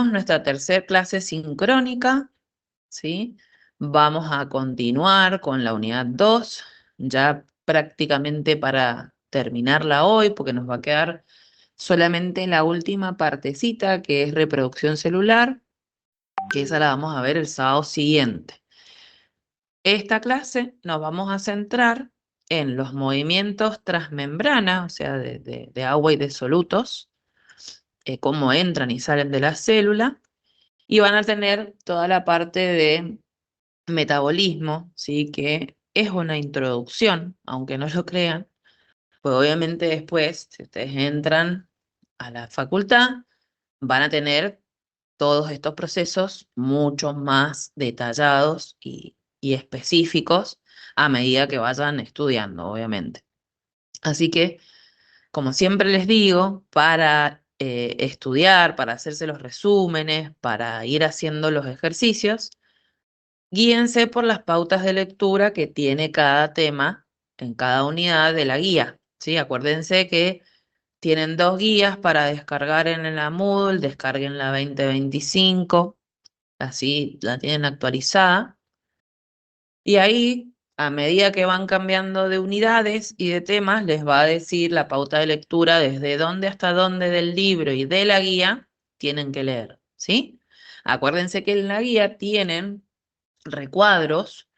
tuvimos nuestra tercera clase sincrónica, ¿sí? Vamos a continuar con la unidad 2, ya prácticamente para terminarla hoy, porque nos va a quedar solamente la última partecita, que es reproducción celular, que esa la vamos a ver el sábado siguiente. Esta clase nos vamos a centrar en los movimientos transmembrana, o sea, de agua y de solutos, cómo entran y salen de la célula, y van a tener toda la parte de metabolismo, ¿sí? Que es una introducción, aunque no lo crean, pues obviamente después, si ustedes entran a la facultad, van a tener todos estos procesos mucho más detallados y específicos a medida que vayan estudiando, obviamente. Así que, como siempre les digo, para estudiar, para hacerse los resúmenes, para ir haciendo los ejercicios, guíense por las pautas de lectura que tiene cada tema en cada unidad de la guía, ¿sí? Acuérdense que tienen 2 guías para descargar en la Moodle, descarguen la 2025, así la tienen actualizada. Y ahí, a medida que van cambiando de unidades y de temas, les va a decir la pauta de lectura desde dónde hasta dónde del libro y de la guía tienen que leer, ¿sí? Acuérdense que en la guía tienen recuadros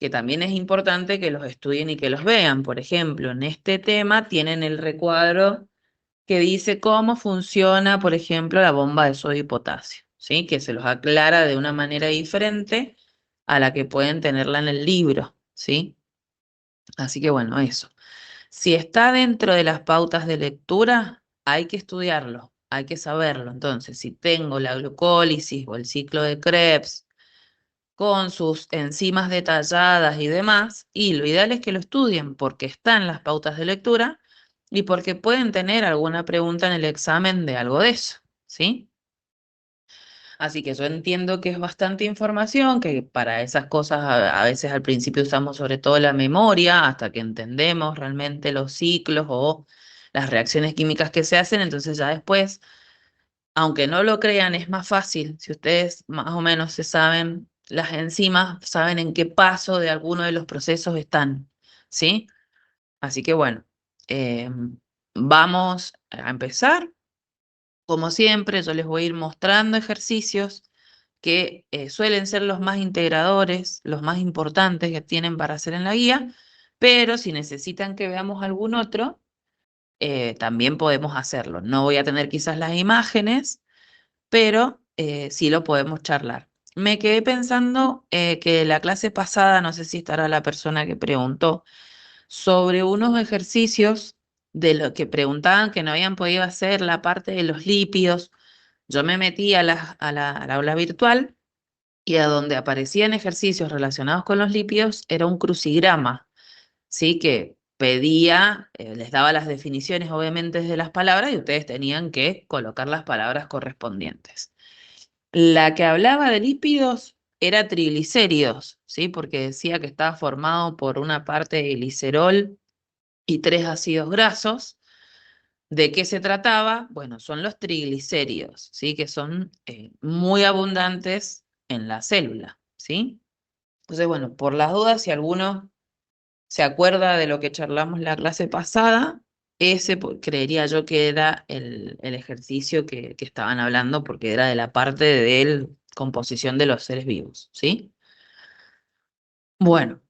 que también es importante que los estudien y que los vean. Por ejemplo, en este tema tienen el recuadro que dice cómo funciona, por ejemplo, la bomba de sodio y potasio, ¿sí? Que se los aclara de una manera diferente a la que pueden tenerla en el libro, ¿sí? Así que bueno, eso. Si está dentro de las pautas de lectura, hay que estudiarlo, hay que saberlo. Entonces, si tengo la glucólisis o el ciclo de Krebs con sus enzimas detalladas y demás, y lo ideal es que lo estudien porque está en las pautas de lectura y porque pueden tener alguna pregunta en el examen de algo de eso, ¿sí? Así que yo entiendo que es bastante información, que para esas cosas a veces al principio usamos sobre todo la memoria hasta que entendemos realmente los ciclos o las reacciones químicas que se hacen, entonces ya después, aunque no lo crean, es más fácil. Si ustedes más o menos se saben las enzimas, saben en qué paso de alguno de los procesos están, ¿sí? Así que bueno, eh, vamos a empezar. Como siempre, yo les voy a ir mostrando ejercicios que suelen ser los más integradores, los más importantes que tienen para hacer en la guía, pero si necesitan que veamos algún otro, también podemos hacerlo. No voy a tener quizás las imágenes, pero sí lo podemos charlar. Me quedé pensando que la clase pasada, no sé si estará la persona que preguntó, sobre unos ejercicios de lo que preguntaban que no habían podido hacer, la parte de los lípidos. Yo me metí al aula virtual y a donde aparecían ejercicios relacionados con los lípidos era un crucigrama, ¿sí? Que pedía, les daba las definiciones obviamente de las palabras y ustedes tenían que colocar las palabras correspondientes. La que hablaba de lípidos era triglicéridos, ¿sí? Porque decía que estaba formado por una parte de glicerol y 3 ácidos grasos. ¿De qué se trataba? Bueno, son los triglicéridos, ¿sí? Que son muy abundantes en la célula, ¿sí? Entonces, bueno, por las dudas, si alguno se acuerda de lo que charlamos la clase pasada, ese creería yo que era el ejercicio que estaban hablando, porque era de la parte de la composición de los seres vivos, ¿sí? Bueno,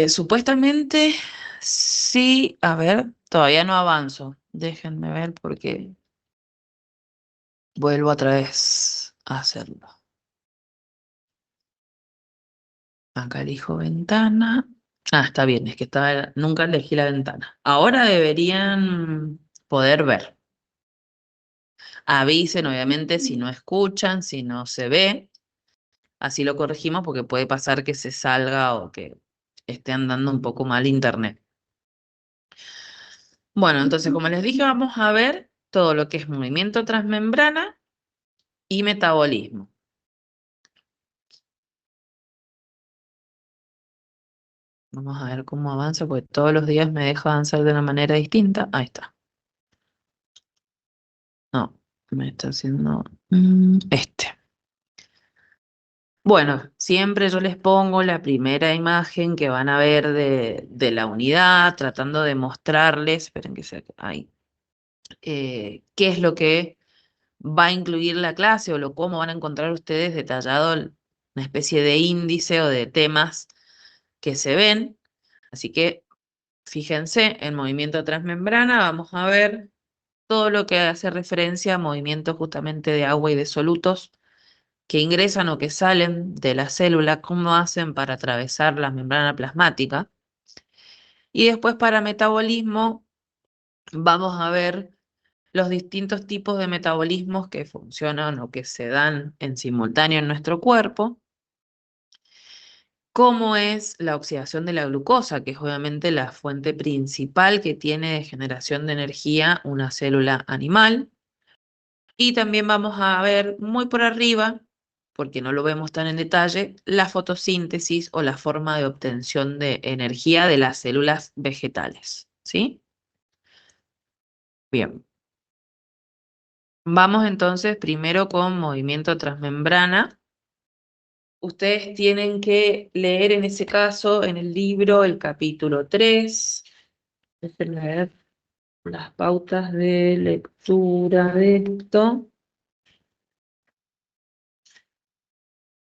supuestamente sí, a ver, todavía no avanzo. Déjenme ver porque vuelvo otra vez a hacerlo. Acá elijo ventana. Ah, está bien, es que nunca elegí la ventana. Ahora deberían poder ver. Avisen, obviamente, si no escuchan, si no se ve. Así lo corregimos porque puede pasar que se salga o que esté andando un poco mal internet. Bueno, entonces, como les dije, vamos a ver todo lo que es movimiento transmembrana y metabolismo. Vamos a ver cómo avanza, porque todos los días me deja avanzar de una manera distinta. Ahí está. Me está haciendo este. Bueno, siempre yo les pongo la primera imagen que van a ver de la unidad, tratando de mostrarles, esperen que sea ahí, qué es lo que va a incluir la clase o cómo van a encontrar ustedes detallado una especie de índice o de temas que se ven. Así que fíjense, en movimiento transmembrana vamos a ver todo lo que hace referencia a movimientos justamente de agua y de solutos que ingresan o que salen de la célula, cómo hacen para atravesar la membrana plasmática. Y después para metabolismo vamos a ver los distintos tipos de metabolismos que funcionan o que se dan en simultáneo en nuestro cuerpo, cómo es la oxidación de la glucosa, que es obviamente la fuente principal que tiene de generación de energía una célula animal. Y también vamos a ver muy por arriba, porque no lo vemos tan en detalle, la fotosíntesis o la forma de obtención de energía de las células vegetales, ¿sí? Bien. Vamos entonces primero con movimiento transmembrana. Ustedes tienen que leer en ese caso en el libro el capítulo 3. Déjenme ver las pautas de lectura de esto.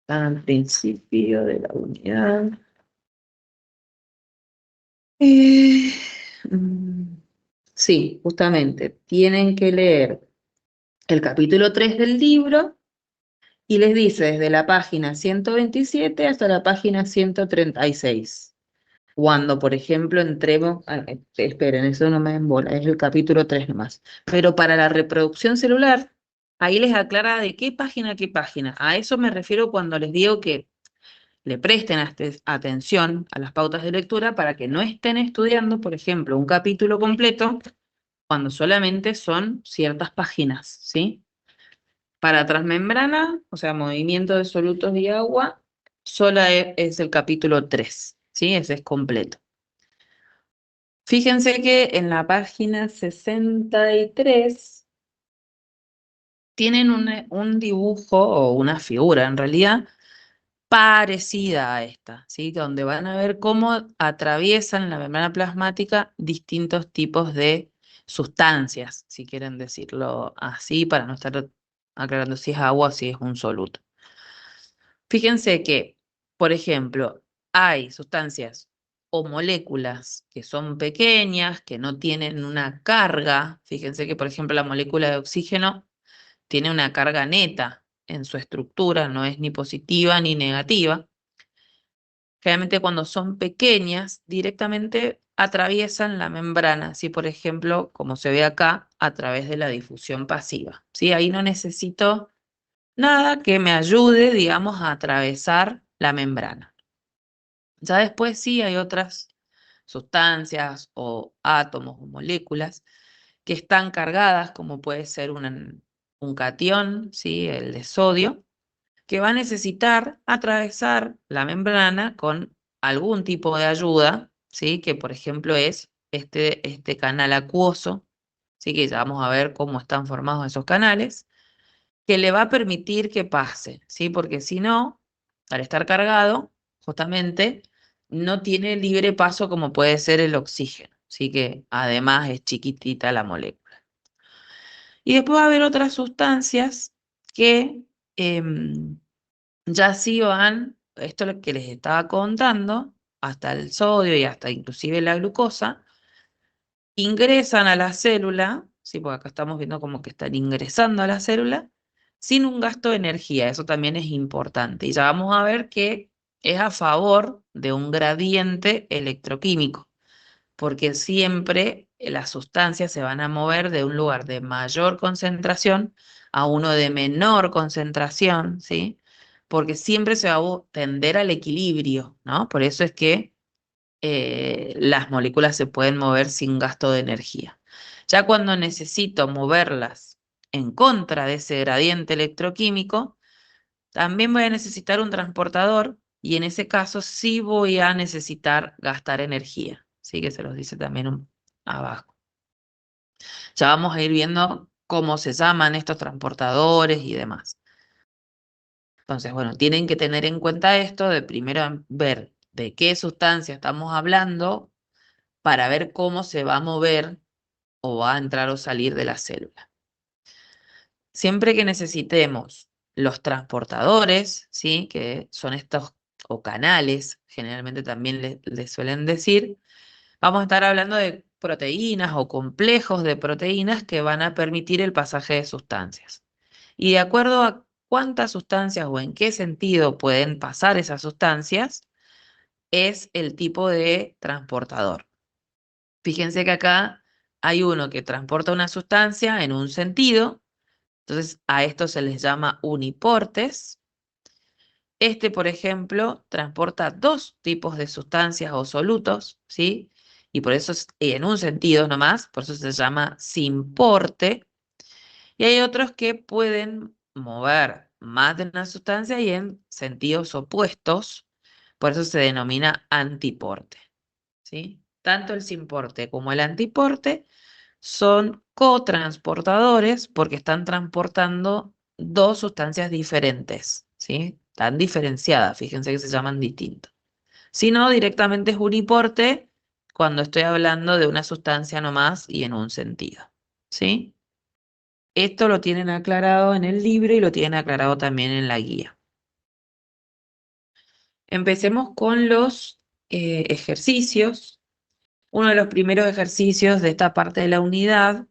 Están al principio de la unidad. Eh, mm, sí, justamente. Tienen que leer el capítulo 3 del libro y les dice desde la página 127 hasta la página 136. Cuando, por ejemplo, entremos, esperen, eso no me embola, es el capítulo 3 nomás. Pero para la reproducción celular, ahí les aclara de qué página a qué página. A eso me refiero cuando les digo que le presten atención a las pautas de lectura para que no estén estudiando, por ejemplo, un capítulo completo cuando solamente son ciertas páginas, ¿sí? Para transmembrana, o sea, movimiento de solutos y agua, sola es el capítulo 3, ¿sí? Ese es completo. Fíjense que en la página 63 tienen un dibujo o una figura en realidad parecida a esta, ¿sí? Donde van a ver cómo atraviesan la membrana plasmática distintos tipos de sustancias, si quieren decirlo así, para no estar aclarando si es agua o si es un soluto. Fíjense que, por ejemplo, hay sustancias o moléculas que son pequeñas, que no tienen una carga. Fíjense que, por ejemplo, la molécula de oxígeno tiene una carga neta en su estructura, no es ni positiva ni negativa. Generalmente cuando son pequeñas, directamente atraviesan la membrana, ¿sí? Por ejemplo, como se ve acá, a través de la difusión pasiva, ¿sí? Ahí no necesito nada que me ayude, digamos, a atravesar la membrana. Ya después sí hay otras sustancias o átomos o moléculas que están cargadas, como puede ser un catión, ¿sí? El de sodio, que va a necesitar atravesar la membrana con algún tipo de ayuda, ¿sí? Que por ejemplo es este canal acuoso, ¿sí? Que ya vamos a ver cómo están formados esos canales, que le va a permitir que pase, ¿sí? Porque si no, al estar cargado, justamente no tiene libre paso como puede ser el oxígeno, ¿sí? Que además es chiquitita la molécula. Y después va a haber otras sustancias que ya sí van, esto es lo que les estaba contando, hasta el sodio y hasta inclusive la glucosa, ingresan a la célula, sí, porque acá estamos viendo como que están ingresando a la célula, sin un gasto de energía, eso también es importante. Y ya vamos a ver que es a favor de un gradiente electroquímico, porque siempre las sustancias se van a mover de un lugar de mayor concentración a uno de menor concentración, ¿sí? Porque siempre se va a tender al equilibrio, ¿no? Por eso es que las moléculas se pueden mover sin gasto de energía. Ya cuando necesito moverlas en contra de ese gradiente electroquímico, también voy a necesitar un transportador y en ese caso sí voy a necesitar gastar energía. Sí que se los dice también abajo. Ya vamos a ir viendo cómo se llaman estos transportadores y demás. Entonces, bueno, tienen que tener en cuenta esto de primero ver de qué sustancia estamos hablando para ver cómo se va a mover o va a entrar o salir de la célula. Siempre que necesitemos los transportadores, ¿sí? Que son estos, o canales, generalmente también le suelen decir, vamos a estar hablando de proteínas o complejos de proteínas que van a permitir el pasaje de sustancias. Y de acuerdo a cuántas sustancias o en qué sentido pueden pasar esas sustancias, es el tipo de transportador. Fíjense que acá hay uno que transporta una sustancia en un sentido, entonces a esto se les llama uniportes. Este, por ejemplo, transporta dos tipos de sustancias o solutos, ¿sí? Y por eso es en un sentido nomás, por eso se llama sin porte. Y hay otros que pueden mover más de una sustancia y en sentidos opuestos, por eso se denomina antiporte, ¿sí? Tanto el sin porte como el antiporte son cotransportadores porque están transportando dos sustancias diferentes, ¿sí? Están diferenciadas, fíjense que se llaman distintos. Si no, directamente es uniporte cuando estoy hablando de una sustancia nomás y en un sentido, ¿sí? Esto lo tienen aclarado en el libro y lo tienen aclarado también en la guía. Empecemos con los ejercicios. Uno de los primeros ejercicios de esta parte de la unidad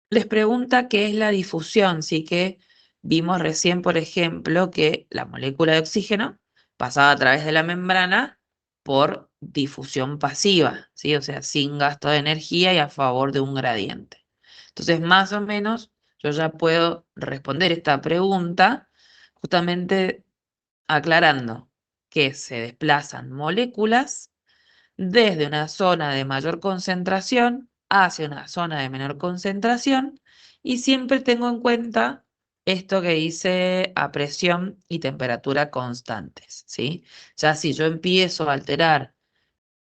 les pregunta qué es la difusión, sí que vimos recién, por ejemplo, que la molécula de oxígeno pasaba a través de la membrana por difusión pasiva, ¿sí? O sea, sin gasto de energía y a favor de un gradiente. Entonces, más o menos, yo ya puedo responder esta pregunta justamente aclarando que se desplazan moléculas desde una zona de mayor concentración hacia una zona de menor concentración y siempre tengo en cuenta esto que dice a presión y temperatura constantes, ¿sí? Ya si yo empiezo a alterar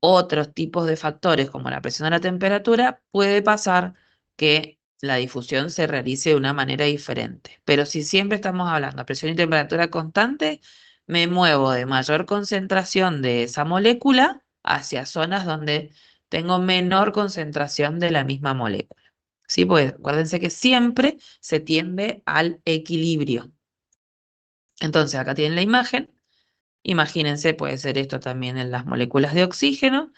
otros tipos de factores como la presión o la temperatura, puede pasar que la difusión se realice de una manera diferente. Pero si siempre estamos hablando de presión y temperatura constante, me muevo de mayor concentración de esa molécula hacia zonas donde tengo menor concentración de la misma molécula. Sí, pues acuérdense que siempre se tiende al equilibrio. Entonces, acá tienen la imagen. Imagínense, puede ser esto también en las moléculas de oxígeno.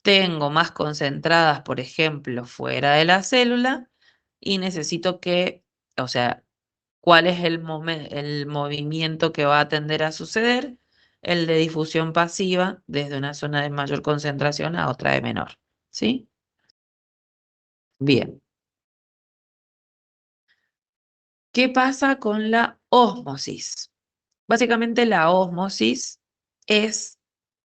Tengo más concentradas, por ejemplo, fuera de la célula y necesito que, o sea, ¿cuál es el movimiento que va a tender a suceder? El de difusión pasiva desde una zona de mayor concentración a otra de menor. ¿Sí? Bien. ¿Qué pasa con la ósmosis? Básicamente la ósmosis es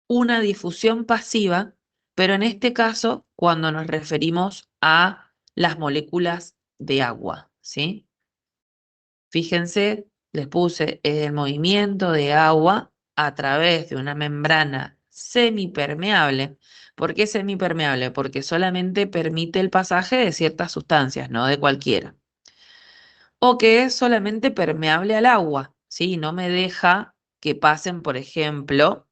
una difusión pasiva, pero en este caso cuando nos referimos a las moléculas de agua, ¿sí? Fíjense, les puse el movimiento de agua a través de una membrana semipermeable. ¿Por qué semipermeable? Porque solamente permite el pasaje de ciertas sustancias, no de cualquiera. O que es solamente permeable al agua, ¿sí? No me deja que pasen, por ejemplo,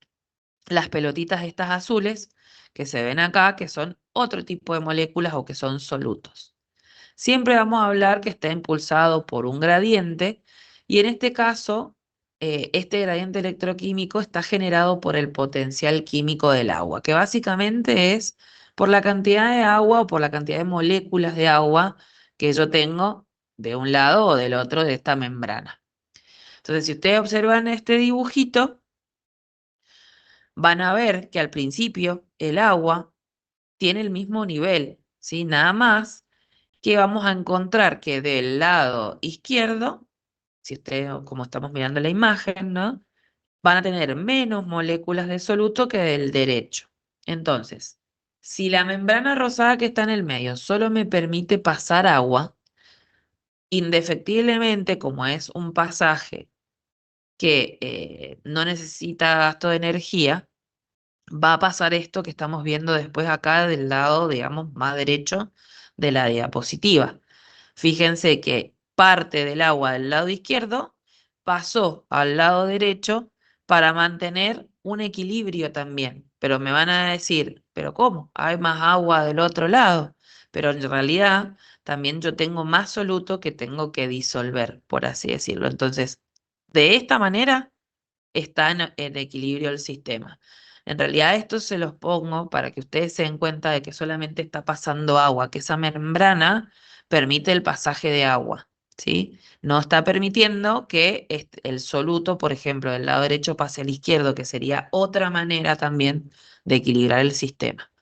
las pelotitas estas azules que se ven acá, que son otro tipo de moléculas o que son solutos. Siempre vamos a hablar que está impulsado por un gradiente y en este caso, este gradiente electroquímico está generado por el potencial químico del agua, que básicamente es por la cantidad de agua o por la cantidad de moléculas de agua que yo tengo de un lado o del otro de esta membrana. Entonces, si ustedes observan este dibujito, van a ver que al principio el agua tiene el mismo nivel, ¿sí? Nada más que vamos a encontrar que del lado izquierdo, si ustedes, como estamos mirando la imagen, ¿no? Van a tener menos moléculas de soluto que del derecho. Entonces, si la membrana rosada que está en el medio solo me permite pasar agua, indefectiblemente, como es un pasaje que no necesita gasto de energía, va a pasar esto que estamos viendo después acá del lado, digamos, más derecho de la diapositiva. Fíjense que parte del agua del lado izquierdo pasó al lado derecho para mantener un equilibrio también. Pero me van a decir, ¿pero cómo? Hay más agua del otro lado. Pero en realidad también yo tengo más soluto que tengo que disolver, por así decirlo. Entonces, de esta manera está en equilibrio el sistema. En realidad esto se los pongo para que ustedes se den cuenta de que solamente está pasando agua, que esa membrana permite el pasaje de agua, ¿sí? No está permitiendo que el soluto, por ejemplo, del lado derecho pase al izquierdo, que sería otra manera también de equilibrar el sistema.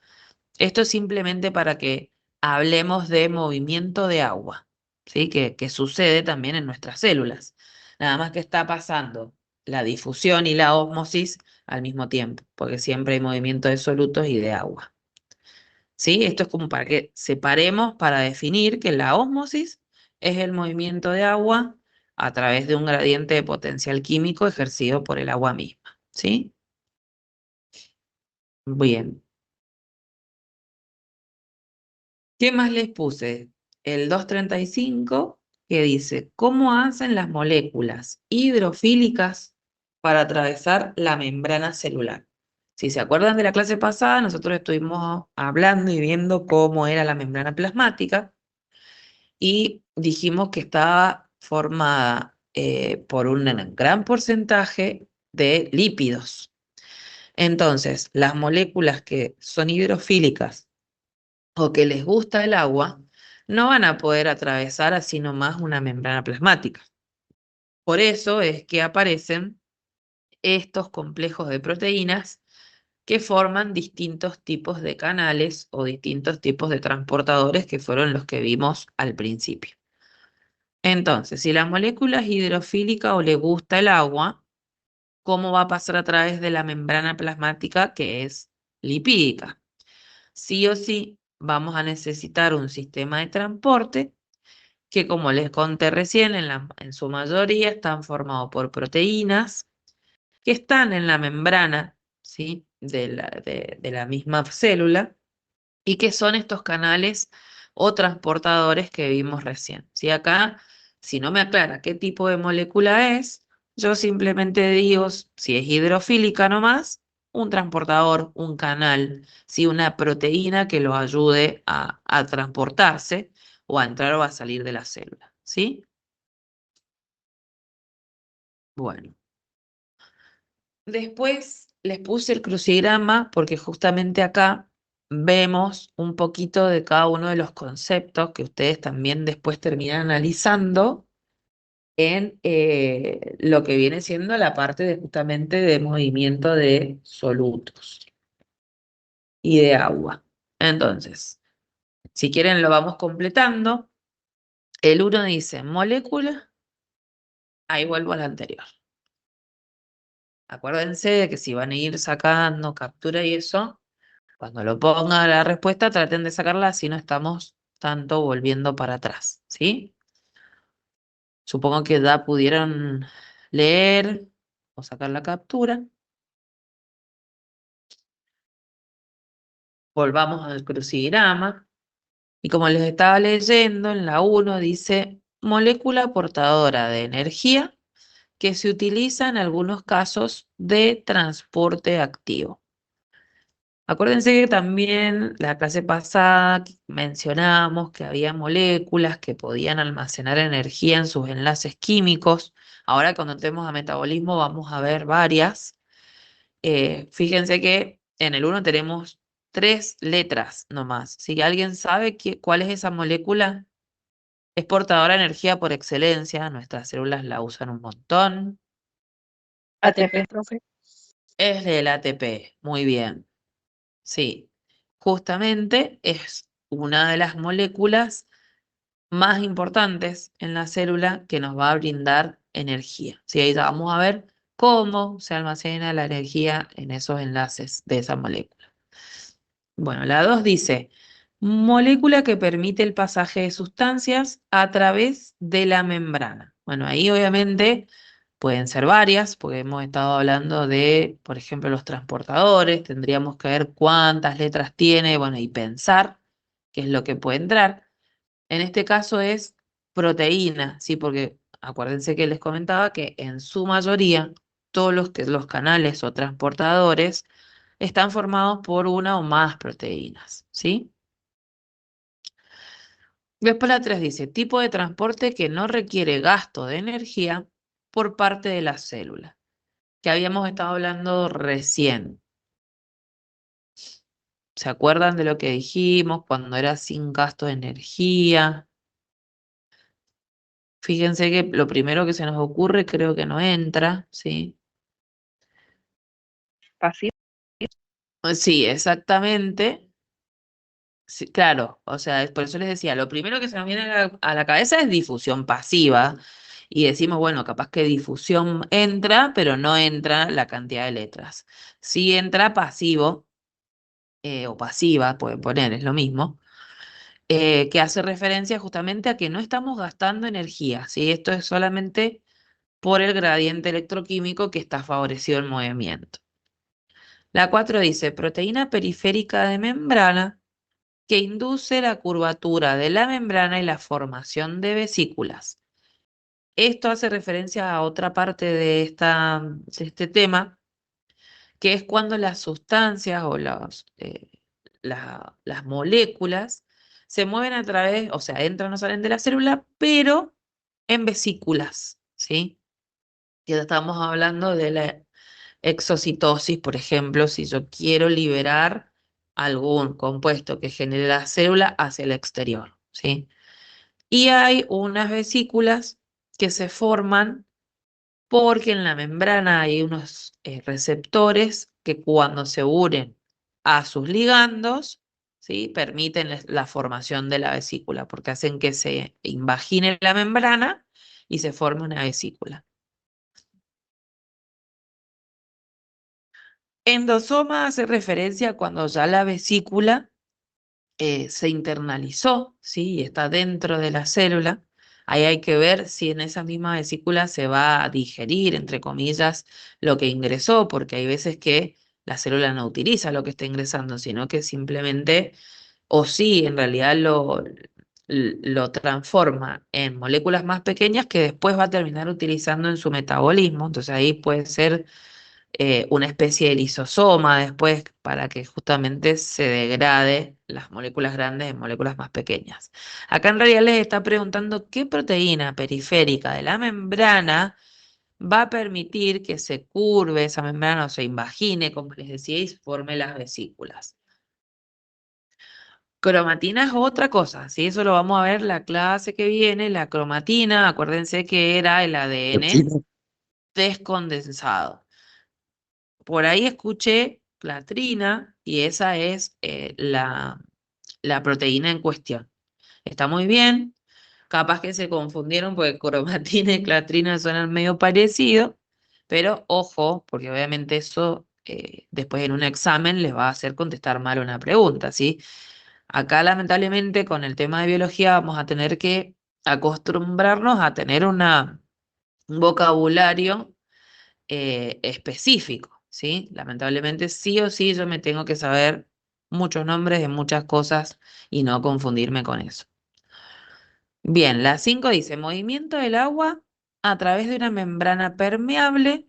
Esto es simplemente para que hablemos de movimiento de agua, ¿sí? Que sucede también en nuestras células. Nada más que está pasando la difusión y la ósmosis al mismo tiempo, porque siempre hay movimiento de solutos y de agua. ¿Sí? Esto es como para que separemos, para definir que la ósmosis es el movimiento de agua a través de un gradiente de potencial químico ejercido por el agua misma. ¿Sí? Bien. ¿Qué más les puse? El 235 que dice, ¿cómo hacen las moléculas hidrofílicas para atravesar la membrana celular? Si se acuerdan de la clase pasada, nosotros estuvimos hablando y viendo cómo era la membrana plasmática y dijimos que estaba formada por un gran porcentaje de lípidos. Entonces, las moléculas que son hidrofílicas o que les gusta el agua, no van a poder atravesar así nomás una membrana plasmática. Por eso es que aparecen estos complejos de proteínas que forman distintos tipos de canales o distintos tipos de transportadores que fueron los que vimos al principio. Entonces, si la molécula es hidrofílica o le gusta el agua, ¿cómo va a pasar a través de la membrana plasmática que es lipídica? Sí o sí vamos a necesitar un sistema de transporte que, como les conté recién, en su mayoría están formados por proteínas que están en la membrana, ¿sí? de la misma célula y que son estos canales o transportadores que vimos recién. ¿Sí? Acá, si no me aclara qué tipo de molécula es, yo simplemente digo si es hidrofílica nomás, un transportador, un canal, ¿sí? Una proteína que lo ayude a transportarse o a entrar o a salir de la célula. ¿Sí? Bueno. Después les puse el crucigrama porque justamente acá vemos un poquito de cada uno de los conceptos que ustedes también después terminan analizando en lo que viene siendo la parte de justamente de movimiento de solutos y de agua. Entonces, si quieren lo vamos completando. El uno dice molécula, ahí vuelvo al anterior. Acuérdense de que si van a ir sacando captura y eso, cuando lo ponga la respuesta, traten de sacarla, así no estamos tanto volviendo para atrás, ¿sí? Supongo que ya pudieron leer o sacar la captura. Volvamos al crucigrama. Y como les estaba leyendo, en la 1 dice molécula portadora de energía que se utiliza en algunos casos de transporte activo. Acuérdense que también la clase pasada mencionábamos que había moléculas que podían almacenar energía en sus enlaces químicos. Ahora cuando entremos a metabolismo vamos a ver varias. Fíjense que en el 1 tenemos 3 letras nomás. Si alguien sabe cuál es esa molécula, es portadora de energía por excelencia. Nuestras células la usan un montón. ATP, profe. Es del ATP. Muy bien. Sí, justamente es una de las moléculas más importantes en la célula que nos va a brindar energía. Sí, ahí ya vamos a ver cómo se almacena la energía en esos enlaces de esa molécula. Bueno, la 2 dice, molécula que permite el pasaje de sustancias a través de la membrana. Bueno, ahí obviamente pueden ser varias, porque hemos estado hablando de, por ejemplo, los transportadores, tendríamos que ver cuántas letras tiene, bueno, y pensar qué es lo que puede entrar. En este caso es proteína, ¿sí? Porque acuérdense que les comentaba que en su mayoría todos los canales o transportadores están formados por una o más proteínas, ¿sí? Después la 3 dice, tipo de transporte que no requiere gasto de energía por parte de la célula, que habíamos estado hablando recién. ¿Se acuerdan de lo que dijimos cuando era sin gasto de energía? Fíjense que lo primero que se nos ocurre creo que no entra, ¿sí? Pasivo. Sí, exactamente. Sí, claro, o sea, por eso les decía, lo primero que se nos viene a la cabeza es difusión pasiva y decimos, bueno, capaz que difusión entra, pero no entra la cantidad de letras. Sí entra pasivo o pasiva, pueden poner, es lo mismo, que hace referencia justamente a que no estamos gastando energía, ¿sí? Esto es solamente por el gradiente electroquímico que está favorecido el movimiento. La 4 dice, proteína periférica de membrana que induce la curvatura de la membrana y la formación de vesículas. Esto hace referencia a otra parte de este tema, que es cuando las sustancias o las moléculas se mueven a través, o sea, entran o salen de la célula, pero en vesículas, ¿sí? Ya estamos hablando de la exocitosis, por ejemplo, si yo quiero liberar algún compuesto que genere la célula hacia el exterior, ¿sí? Y hay unas vesículas que se forman porque en la membrana hay unos receptores que cuando se unen a sus ligandos, ¿sí? Permiten la formación de la vesícula, porque hacen que se invagine la membrana y se forme una vesícula. Endosoma hace referencia a cuando ya la vesícula se internalizó, ¿sí? Y está dentro de la célula. Ahí hay que ver si en esa misma vesícula se va a digerir, entre comillas, lo que ingresó, porque hay veces que la célula no utiliza lo que está ingresando, sino que simplemente, o sí, en realidad lo transforma en moléculas más pequeñas que después va a terminar utilizando en su metabolismo. Entonces ahí puede ser una especie de lisosoma después para que justamente se degrade las moléculas grandes en moléculas más pequeñas. Acá en realidad les está preguntando qué proteína periférica de la membrana va a permitir que se curve esa membrana o se invagine, como les decía, y forme las vesículas. Cromatina es otra cosa, ¿sí? Eso lo vamos a ver la clase que viene. La cromatina, acuérdense que era el ADN descondensado. Por ahí escuché clatrina y esa es la proteína en cuestión. Está muy bien, capaz que se confundieron porque cromatina y clatrina suenan medio parecido, pero ojo, porque obviamente eso después en un examen les va a hacer contestar mal una pregunta, ¿sí? Acá lamentablemente con el tema de biología vamos a tener que acostumbrarnos a tener un vocabulario específico, ¿sí? Lamentablemente sí o sí yo me tengo que saber muchos nombres de muchas cosas y no confundirme con eso. Bien, la 5 dice, movimiento del agua a través de una membrana permeable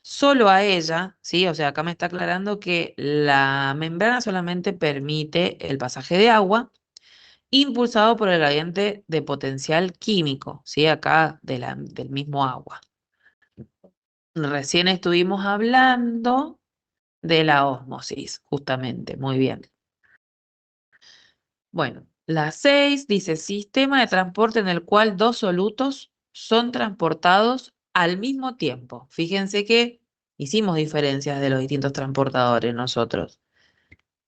solo a ella, ¿sí? O sea, acá me está aclarando que la membrana solamente permite el pasaje de agua impulsado por el gradiente de potencial químico, ¿sí? Acá del mismo agua. Recién estuvimos hablando de la ósmosis, justamente, muy bien. Bueno, la 6 dice sistema de transporte en el cual dos solutos son transportados al mismo tiempo. Fíjense que hicimos diferencias de los distintos transportadores nosotros.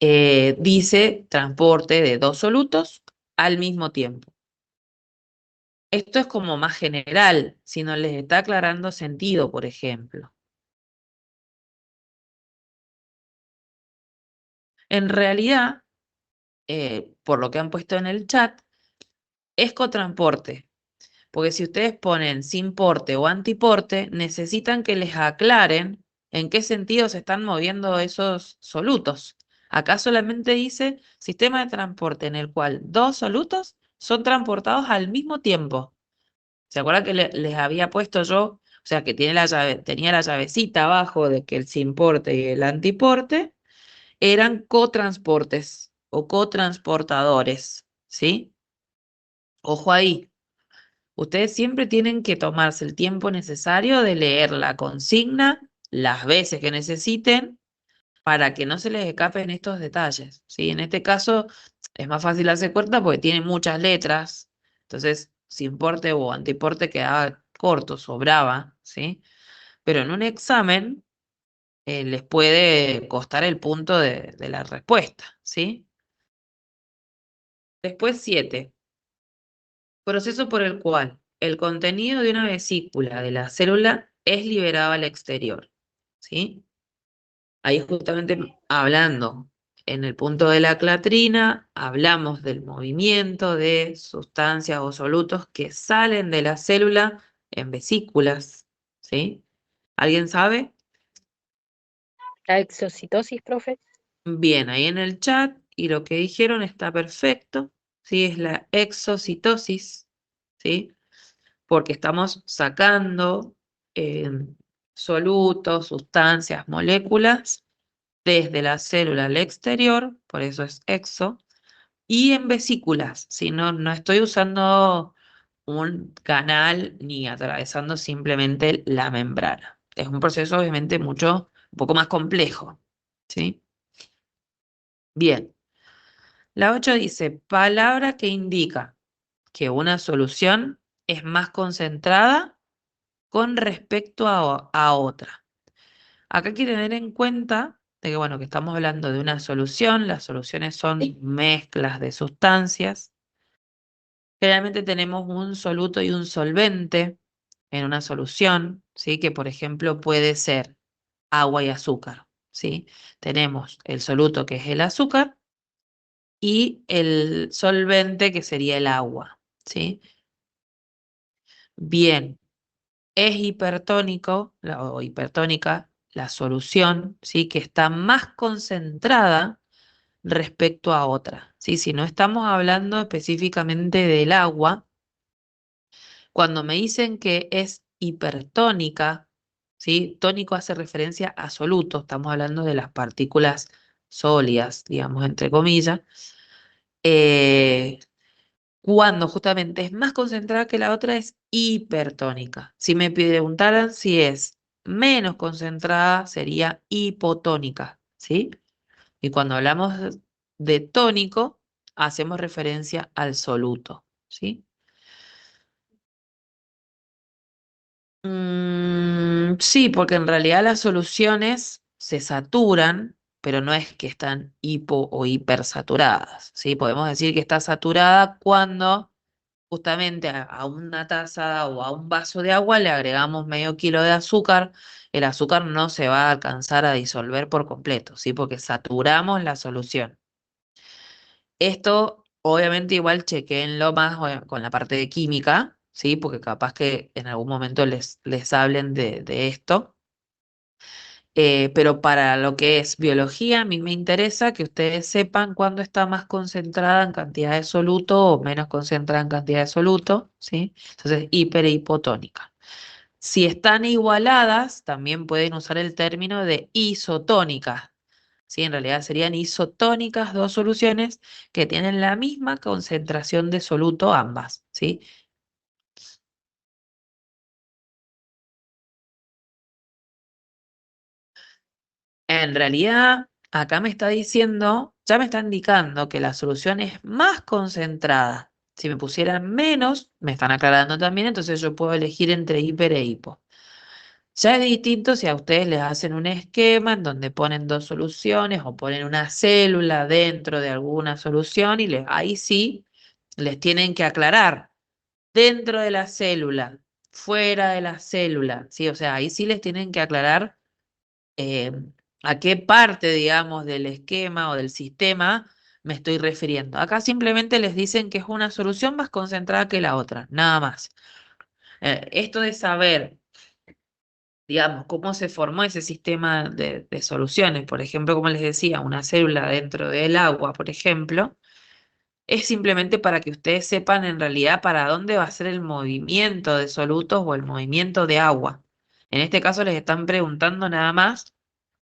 Dice transporte de dos solutos al mismo tiempo. Esto es como más general, si no les está aclarando sentido, por ejemplo. En realidad, por lo que han puesto en el chat, es cotransporte. Porque si ustedes ponen sin porte o antiporte, necesitan que les aclaren en qué sentido se están moviendo esos solutos. Acá solamente dice sistema de transporte en el cual dos solutos son transportados al mismo tiempo. ¿Se acuerdan que les había puesto yo? O sea, que tiene la llave, tenía la llavecita abajo de que el simporte y el antiporte eran cotransportes o cotransportadores, ¿sí? Ojo ahí. Ustedes siempre tienen que tomarse el tiempo necesario de leer la consigna las veces que necesiten para que no se les escapen estos detalles, ¿sí? En este caso es más fácil hacer cuenta porque tiene muchas letras, entonces simporte o antiporte quedaba corto, sobraba, ¿sí? Pero en un examen les puede costar el punto de la respuesta, ¿sí? Después 7. Proceso por el cual el contenido de una vesícula de la célula es liberado al exterior, ¿sí? Ahí justamente hablando en el punto de la clatrina, hablamos del movimiento de sustancias o solutos que salen de la célula en vesículas, ¿sí? ¿Alguien sabe? La exocitosis, profe. Bien, ahí en el chat y lo que dijeron está perfecto, ¿sí? Es la exocitosis, ¿sí? Porque estamos sacando eh, solutos, sustancias, moléculas desde la célula al exterior, por eso es exo, y en vesículas, si no, no estoy usando un canal ni atravesando simplemente la membrana. Es un proceso obviamente un poco más complejo, ¿sí? Bien, la 8 dice, palabra que indica que una solución es más concentrada con respecto a otra. Acá hay que tener en cuenta de que, bueno, que estamos hablando de una solución, las soluciones son mezclas de sustancias. Generalmente tenemos un soluto y un solvente en una solución, ¿sí? Que por ejemplo puede ser agua y azúcar, ¿sí? Tenemos el soluto que es el azúcar y el solvente que sería el agua, ¿sí? Bien, es hipertónico o hipertónica la solución, ¿sí? Que está más concentrada respecto a otra, ¿sí? Si no estamos hablando específicamente del agua, cuando me dicen que es hipertónica, ¿sí? Tónico hace referencia a soluto, estamos hablando de las partículas sólidas, digamos, entre comillas, eh, cuando justamente es más concentrada que la otra es hipertónica. Si me preguntaran si es menos concentrada, sería hipotónica, ¿sí? Y cuando hablamos de tónico, hacemos referencia al soluto, ¿sí? Sí, porque en realidad las soluciones se saturan, pero no es que están hipo o hipersaturadas, ¿sí? Podemos decir que está saturada cuando justamente a una taza o a un vaso de agua le agregamos medio kilo de azúcar, el azúcar no se va a alcanzar a disolver por completo, ¿sí? Porque saturamos la solución. Esto, obviamente, igual chequéenlo más con la parte de química, ¿sí? Porque capaz que en algún momento les hablen de esto. Pero para lo que es biología, a mí me interesa que ustedes sepan cuándo está más concentrada en cantidad de soluto o menos concentrada en cantidad de soluto, ¿sí? Entonces, hiper e hipotónica. Si están igualadas, también pueden usar el término de isotónicas, ¿sí? En realidad serían isotónicas dos soluciones que tienen la misma concentración de soluto ambas, ¿sí? En realidad, acá me está diciendo, ya me está indicando que la solución es más concentrada. Si me pusieran menos, me están aclarando también, entonces yo puedo elegir entre hiper e hipo. Ya es distinto si a ustedes les hacen un esquema en donde ponen dos soluciones o ponen una célula dentro de alguna solución y ahí sí les tienen que aclarar dentro de la célula, fuera de la célula, ¿sí? O sea, ahí sí les tienen que aclarar eh, a qué parte, digamos, del esquema o del sistema me estoy refiriendo. Acá simplemente les dicen que es una solución más concentrada que la otra, nada más. Esto de saber, digamos, cómo se formó ese sistema de soluciones, por ejemplo, como les decía, una célula dentro del agua, por ejemplo, es simplemente para que ustedes sepan en realidad para dónde va a ser el movimiento de solutos o el movimiento de agua. En este caso les están preguntando nada más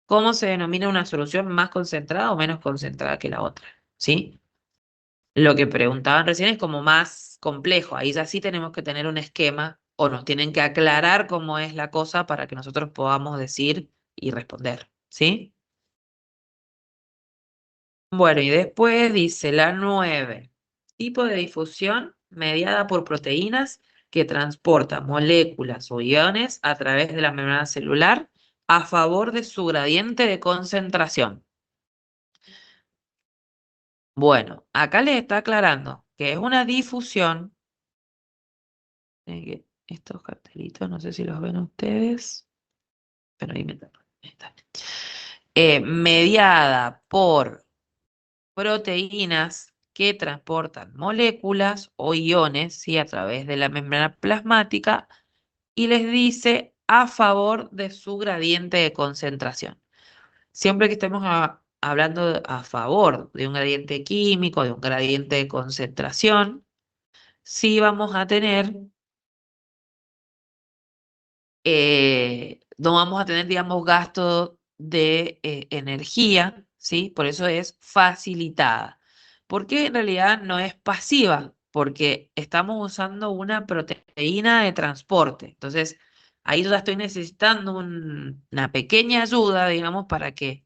cómo se denomina una solución más concentrada o menos concentrada que la otra, ¿sí? Lo que preguntaban recién es como más complejo. Ahí ya sí tenemos que tener un esquema o nos tienen que aclarar cómo es la cosa para que nosotros podamos decir y responder, ¿sí? Bueno, y después dice la 9. Tipo de difusión mediada por proteínas que transportan moléculas o iones a través de la membrana celular a favor de su gradiente de concentración. Bueno, acá les está aclarando que es una difusión. Estos cartelitos, no sé si los ven ustedes, pero ahí ahí está. Mediada por proteínas que transportan moléculas o iones, ¿sí? A través de la membrana plasmática y les dice a favor de su gradiente de concentración. Siempre que estemos hablando a favor de un gradiente químico, de un gradiente de concentración, sí vamos a tener no vamos a tener, digamos, gasto de energía, ¿sí? Por eso es facilitada. Porque en realidad no es pasiva, porque estamos usando una proteína de transporte. Entonces, ahí yo ya estoy necesitando una pequeña ayuda, digamos, para que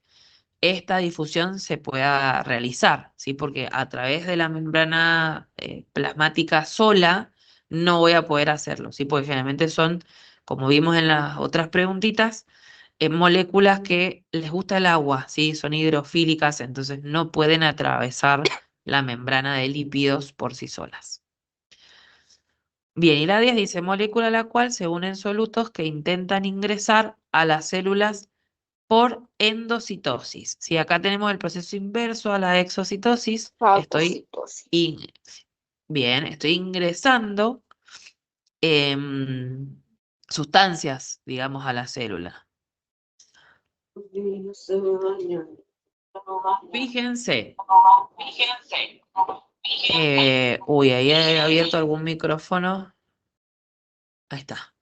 esta difusión se pueda realizar, ¿sí? Porque a través de la membrana plasmática sola no voy a poder hacerlo, ¿sí? Porque generalmente son, como vimos en las otras preguntitas, moléculas que les gusta el agua, ¿sí? Son hidrofílicas, entonces no pueden atravesar la membrana de lípidos por sí solas. Bien, y la 10 dice molécula a la cual se unen solutos que intentan ingresar a las células por endocitosis. Si acá tenemos el proceso inverso a la exocitosis, estoy Fagocitosis. bien, estoy ingresando em, sustancias, digamos, a la célula. Fíjense, uy, ahí he abierto algún micrófono. Ahí está.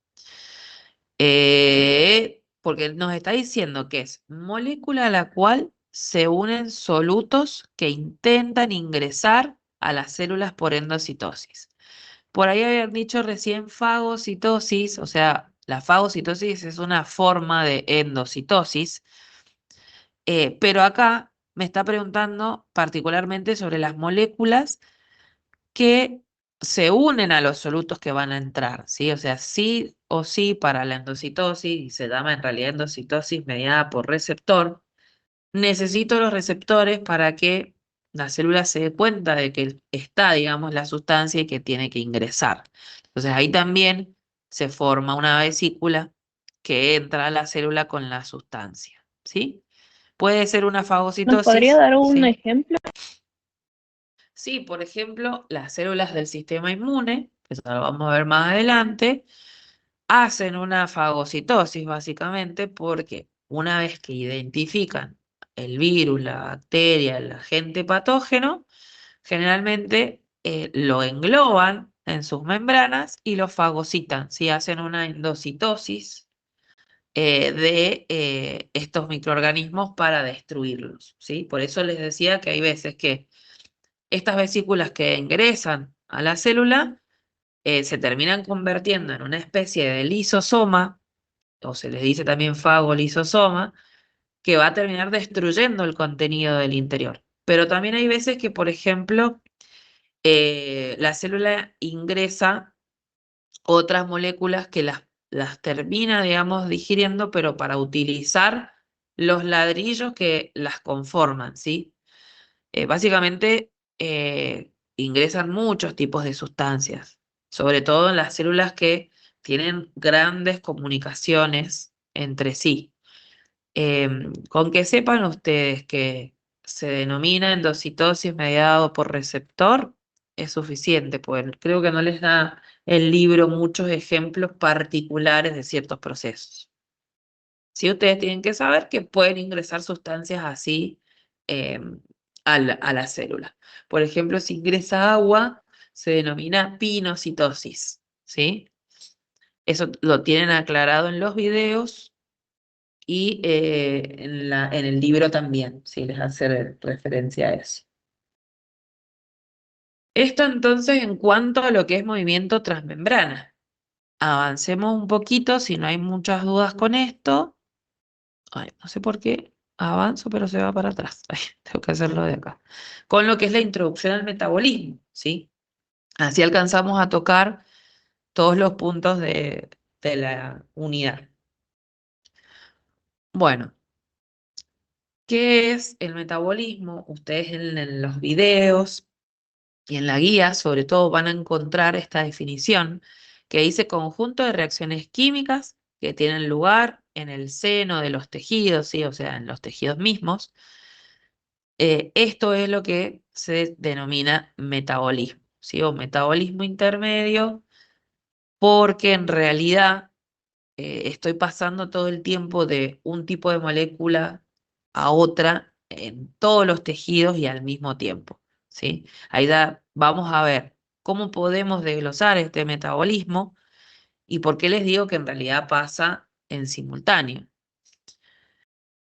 Porque nos está diciendo que es molécula a la cual se unen solutos que intentan ingresar a las células por endocitosis. Por ahí habían dicho recién fagocitosis, o sea, la fagocitosis es una forma de endocitosis, pero acá me está preguntando particularmente sobre las moléculas que se unen a los solutos que van a entrar, ¿sí? O sea, sí o sí para la endocitosis, y se llama en realidad endocitosis mediada por receptor, necesito los receptores para que la célula se dé cuenta de que está, digamos, la sustancia y que tiene que ingresar. Entonces ahí también se forma una vesícula que entra a la célula con la sustancia, ¿sí? Puede ser una ¿Nos podría fagocitosis, dar un ¿sí? ejemplo? Sí, por ejemplo, las células del sistema inmune, que eso lo vamos a ver más adelante, hacen una fagocitosis básicamente porque una vez que identifican el virus, la bacteria, el agente patógeno, generalmente lo engloban en sus membranas y lo fagocitan, ¿sí? Hacen una endocitosis de estos microorganismos para destruirlos, ¿sí? Por eso les decía que hay veces que estas vesículas que ingresan a la célula se terminan convirtiendo en una especie de lisosoma, o se les dice también fagolisosoma, que va a terminar destruyendo el contenido del interior. Pero también hay veces que, por ejemplo, la célula ingresa otras moléculas que las termina, digamos, digiriendo, pero para utilizar los ladrillos que las conforman, ¿sí? Básicamente ingresan muchos tipos de sustancias, sobre todo en las células que tienen grandes comunicaciones entre sí. Con que sepan ustedes que se denomina endocitosis mediado por receptor, es suficiente, pues creo que no les da el libro muchos ejemplos particulares de ciertos procesos. Sí, ustedes tienen que saber que pueden ingresar sustancias así a la célula. Por ejemplo, si ingresa agua, se denomina pinocitosis, ¿sí? Eso lo tienen aclarado en los videos y en el libro también, si les hace referencia a eso. Esto entonces en cuanto a lo que es movimiento transmembrana. Avancemos un poquito, si no hay muchas dudas con esto. Ay, no sé por qué avanzo, pero se va para atrás. Ay, tengo que hacerlo de acá. Con lo que es la introducción al metabolismo, ¿sí? Así alcanzamos a tocar todos los puntos de la unidad. Bueno, ¿qué es el metabolismo? Ustedes en los videos y en la guía, sobre todo, van a encontrar esta definición que dice conjunto de reacciones químicas que tienen lugar en el seno de los tejidos, ¿sí? O sea, en los tejidos mismos. Esto es lo que se denomina metabolismo, ¿sí? O metabolismo intermedio, porque en realidad estoy pasando todo el tiempo de un tipo de molécula a otra en todos los tejidos y al mismo tiempo, ¿sí? Vamos a ver cómo podemos desglosar este metabolismo y por qué les digo que en realidad pasa en simultáneo.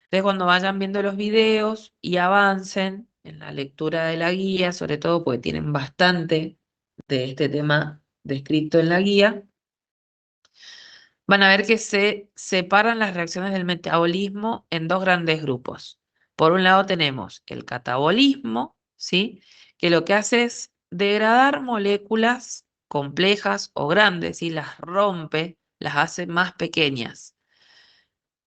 Ustedes cuando vayan viendo los videos y avancen en la lectura de la guía, sobre todo porque tienen bastante de este tema descrito en la guía, van a ver que se separan las reacciones del metabolismo en dos grandes grupos. Por un lado tenemos el catabolismo, ¿sí? Que lo que hace es degradar moléculas complejas o grandes, y las rompe, las hace más pequeñas.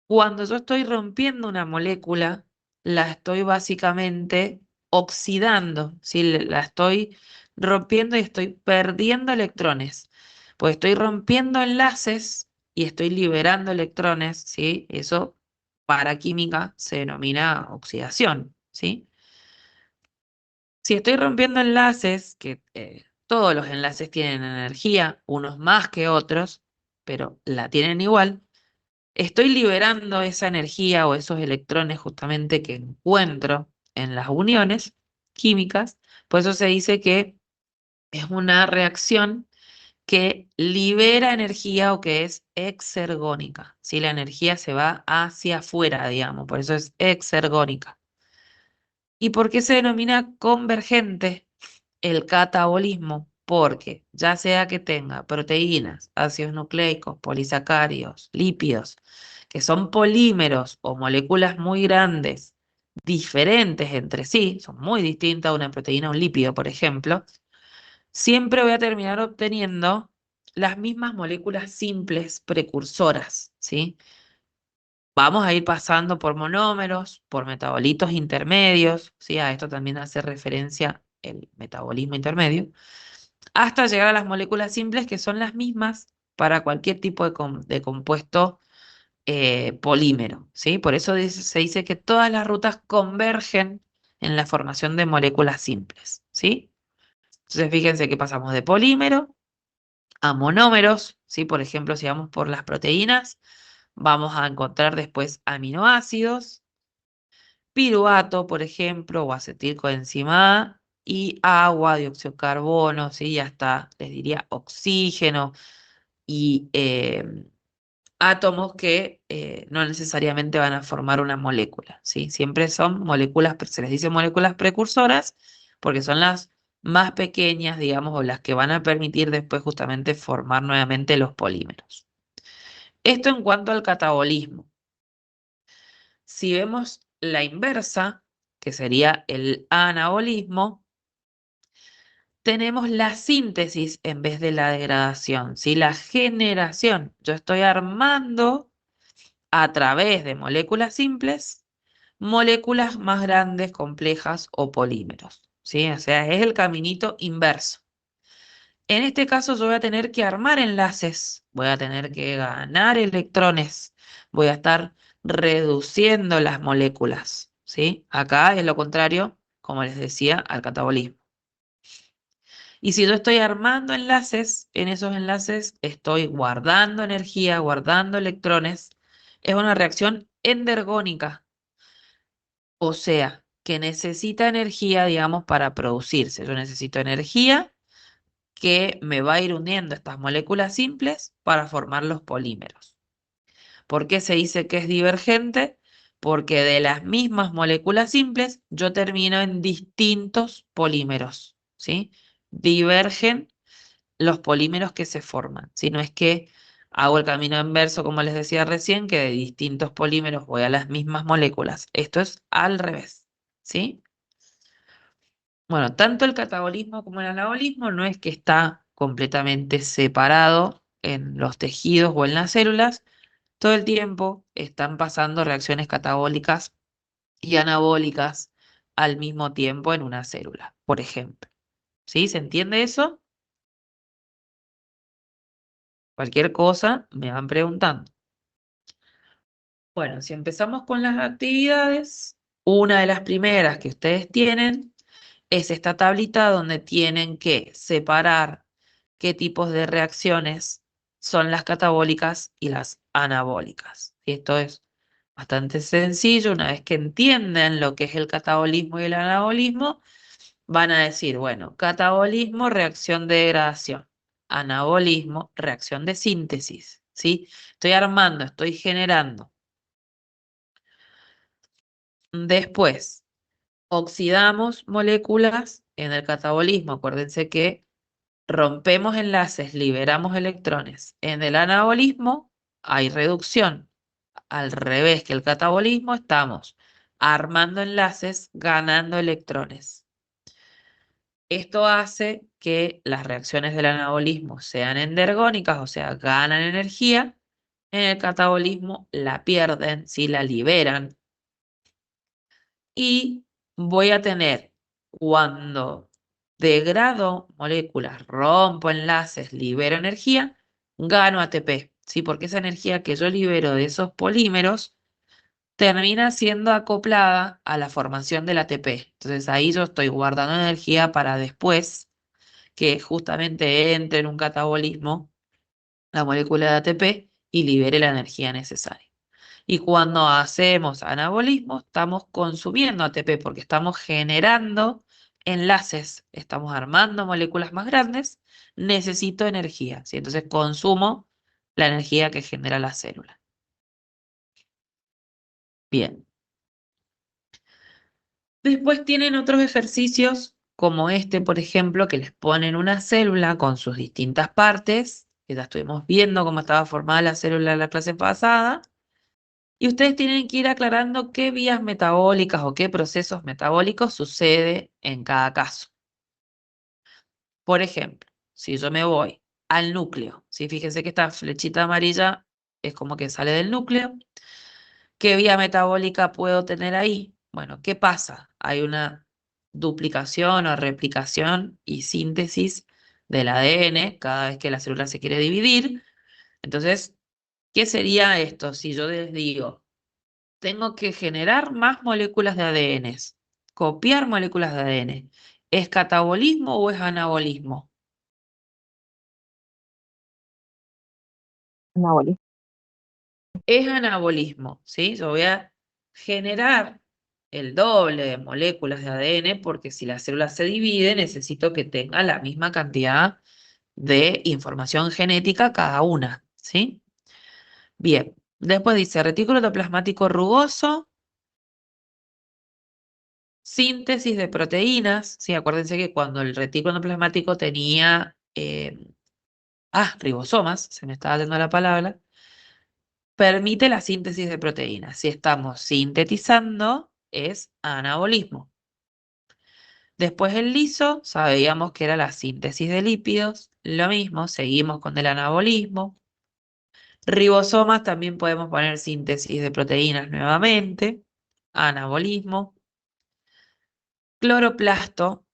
Cuando yo estoy rompiendo una molécula, la estoy básicamente oxidando, ¿sí? La estoy rompiendo y estoy perdiendo electrones. Pues estoy rompiendo enlaces y estoy liberando electrones, ¿sí? Eso para química se denomina oxidación, ¿sí? Si estoy rompiendo enlaces, que todos los enlaces tienen energía, unos más que otros, pero la tienen igual. Estoy liberando esa energía o esos electrones justamente que encuentro en las uniones químicas. Por eso se dice que es una reacción que libera energía o que es exergónica. Si la energía se va hacia afuera, digamos, por eso es exergónica. ¿Y por qué se denomina convergente el catabolismo? Porque ya sea que tenga proteínas, ácidos nucleicos, polisacáridos, lípidos, que son polímeros o moléculas muy grandes, diferentes entre sí, son muy distintas una proteína a un lípido, por ejemplo, siempre voy a terminar obteniendo las mismas moléculas simples precursoras, ¿sí? Vamos a ir pasando por monómeros, por metabolitos intermedios, ¿sí? A esto también hace referencia el metabolismo intermedio, hasta llegar a las moléculas simples que son las mismas para cualquier tipo de compuesto polímero, ¿sí? Por eso se dice que todas las rutas convergen en la formación de moléculas simples, ¿sí? Entonces fíjense que pasamos de polímero a monómeros, ¿sí? Por ejemplo, si vamos por las proteínas, vamos a encontrar después aminoácidos, piruvato, por ejemplo, o acetilcoenzima A, y agua, dióxido de carbono, ¿sí? Y hasta, les diría, oxígeno y átomos que no necesariamente van a formar una molécula, ¿sí? Siempre son moléculas, se les dice moléculas precursoras porque son las más pequeñas, digamos, o las que van a permitir después justamente formar nuevamente los polímeros. Esto en cuanto al catabolismo. Si vemos la inversa, que sería el anabolismo, tenemos la síntesis en vez de la degradación, ¿sí? La generación. Yo estoy armando a través de moléculas simples, moléculas más grandes, complejas o polímeros, ¿sí? O sea, es el caminito inverso. En este caso yo voy a tener que armar enlaces, voy a tener que ganar electrones, voy a estar reduciendo las moléculas, ¿sí? Acá es lo contrario, como les decía, al catabolismo. Y si yo estoy armando enlaces, en esos enlaces estoy guardando energía, guardando electrones. Es una reacción endergónica. O sea, que necesita energía, digamos, para producirse. Yo necesito energía que me va a ir uniendo estas moléculas simples para formar los polímeros. ¿Por qué se dice que es divergente? Porque de las mismas moléculas simples yo termino en distintos polímeros, ¿sí? Divergen los polímeros que se forman, si no es que hago el camino inverso, como les decía recién, que de distintos polímeros voy a las mismas moléculas. Esto es al revés, ¿sí? Bueno, tanto el catabolismo como el anabolismo no es que está completamente separado en los tejidos o en las células, todo el tiempo están pasando reacciones catabólicas y anabólicas al mismo tiempo en una célula, por ejemplo. ¿Sí? ¿Se entiende eso? Cualquier cosa me van preguntando. Bueno, si empezamos con las actividades, una de las primeras que ustedes tienen es esta tablita donde tienen que separar qué tipos de reacciones son las catabólicas y las anabólicas. Y esto es bastante sencillo. Una vez que entienden lo que es el catabolismo y el anabolismo, van a decir, bueno, catabolismo, reacción de degradación. Anabolismo, reacción de síntesis. ¿Sí? Estoy armando, estoy generando. Después, oxidamos moléculas en el catabolismo. Acuérdense que rompemos enlaces, liberamos electrones. En el anabolismo hay reducción. Al revés que el catabolismo, estamos armando enlaces, ganando electrones. Esto hace que las reacciones del anabolismo sean endergónicas, o sea, ganan energía. En el catabolismo la pierden, si la liberan. Y voy a tener, cuando degrado moléculas, rompo enlaces, libero energía, gano ATP, ¿sí? Porque esa energía que yo libero de esos polímeros termina siendo acoplada a la formación del ATP. Entonces ahí yo estoy guardando energía para después que justamente entre en un catabolismo la molécula de ATP y libere la energía necesaria. Y cuando hacemos anabolismo, estamos consumiendo ATP porque estamos generando enlaces, estamos armando moléculas más grandes, necesito energía, ¿sí? Entonces consumo la energía que genera la célula. Bien. Después tienen otros ejercicios como este, por ejemplo, que les ponen una célula con sus distintas partes, que ya estuvimos viendo cómo estaba formada la célula en la clase pasada. Y ustedes tienen que ir aclarando qué vías metabólicas o qué procesos metabólicos sucede en cada caso. Por ejemplo, si yo me voy al núcleo, ¿sí? Fíjense que esta flechita amarilla es como que sale del núcleo. ¿Qué vía metabólica puedo tener ahí? Bueno, ¿qué pasa? Hay una duplicación o replicación y síntesis del ADN cada vez que la célula se quiere dividir. Entonces, ¿qué sería esto? Si yo les digo, tengo que generar más moléculas de ADN, copiar moléculas de ADN. ¿Es catabolismo o es anabolismo? Anabolismo. Es anabolismo, ¿sí? Yo voy a generar el doble de moléculas de ADN porque si la célula se divide necesito que tenga la misma cantidad de información genética cada una, ¿sí? Bien, después dice retículo endoplasmático rugoso, síntesis de proteínas, ¿sí? Acuérdense que cuando el retículo endoplasmático tenía, ribosomas, se me estaba dando la palabra, permite la síntesis de proteínas. Si estamos sintetizando, es anabolismo. Después el liso, sabíamos que era la síntesis de lípidos, lo mismo, seguimos con el anabolismo. Ribosomas también podemos poner síntesis de proteínas nuevamente, anabolismo. Cloroplasto,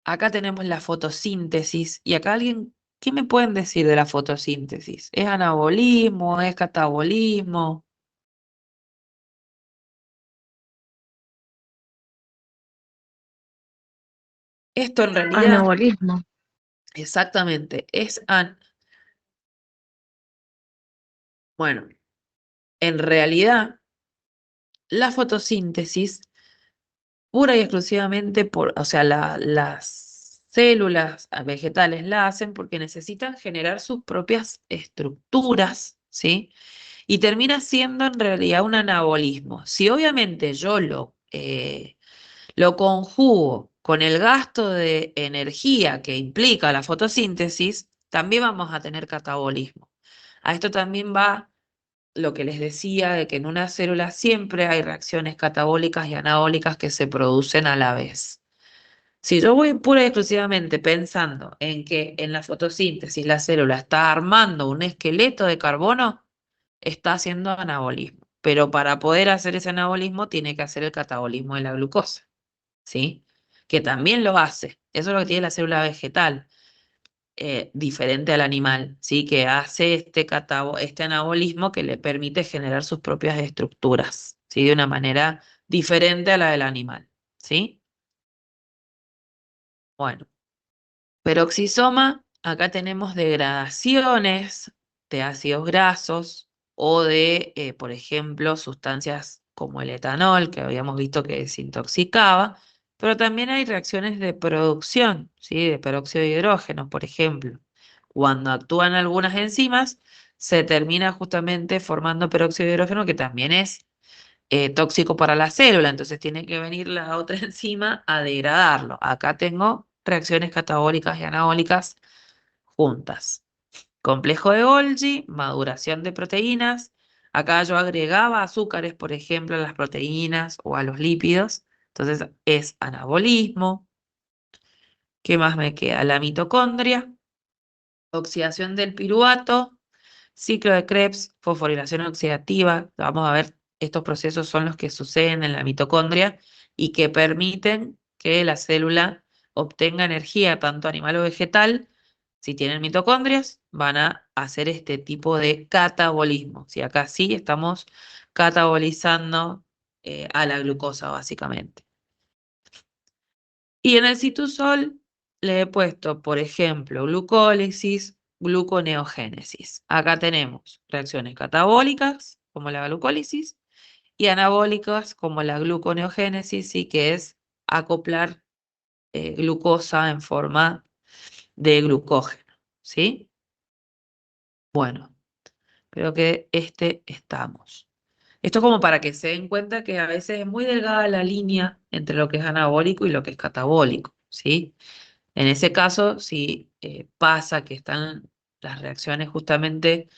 acá tenemos la fotosíntesis y acá alguien, ¿qué me pueden decir de la fotosíntesis? ¿Es anabolismo? ¿Es catabolismo? Esto en realidad, Anabolismo. exactamente, bueno, en realidad, la fotosíntesis pura y exclusivamente o sea, las células vegetales la hacen porque necesitan generar sus propias estructuras, ¿sí? Y termina siendo en realidad un anabolismo. Si obviamente yo lo conjugo con el gasto de energía que implica la fotosíntesis, también vamos a tener catabolismo. A esto también va lo que les decía de que en una célula siempre hay reacciones catabólicas y anabólicas que se producen a la vez. Si yo voy pura y exclusivamente pensando en que en la fotosíntesis la célula está armando un esqueleto de carbono, está haciendo anabolismo. Pero para poder hacer ese anabolismo tiene que hacer el catabolismo de la glucosa, ¿sí? Que también lo hace. Eso es lo que tiene la célula vegetal, diferente al animal, ¿sí? Que hace este anabolismo que le permite generar sus propias estructuras, ¿sí? De una manera diferente a la del animal, ¿sí? Bueno. Peroxisoma, acá tenemos degradaciones de ácidos grasos o de, por ejemplo, sustancias como el etanol, que habíamos visto que desintoxicaba, pero también hay reacciones de producción, ¿sí? De peróxido de hidrógeno, por ejemplo. Cuando actúan algunas enzimas, se termina justamente formando peróxido de hidrógeno, que también es tóxico para la célula, entonces tiene que venir la otra enzima a degradarlo. Acá tengo reacciones catabólicas y anabólicas juntas. Complejo de Golgi, maduración de proteínas. Acá yo agregaba azúcares, por ejemplo, a las proteínas o a los lípidos. Entonces es anabolismo. ¿Qué más me queda? La mitocondria, oxidación del piruvato, ciclo de Krebs, fosforilación oxidativa. Vamos a ver, estos procesos son los que suceden en la mitocondria y que permiten que la célula obtenga energía, tanto animal o vegetal. Si tienen mitocondrias, van a hacer este tipo de catabolismo. Si acá sí estamos catabolizando a la glucosa, básicamente. Y en el citosol le he puesto, por ejemplo, glucólisis, gluconeogénesis. Acá tenemos reacciones catabólicas, como la glucólisis, y anabólicas, como la gluconeogénesis, y que es acoplar glucosa en forma de glucógeno, ¿sí? Bueno, creo que estamos. Esto es como para que se den cuenta que a veces es muy delgada la línea entre lo que es anabólico y lo que es catabólico, ¿sí? En ese caso, si pasa que están las reacciones justamente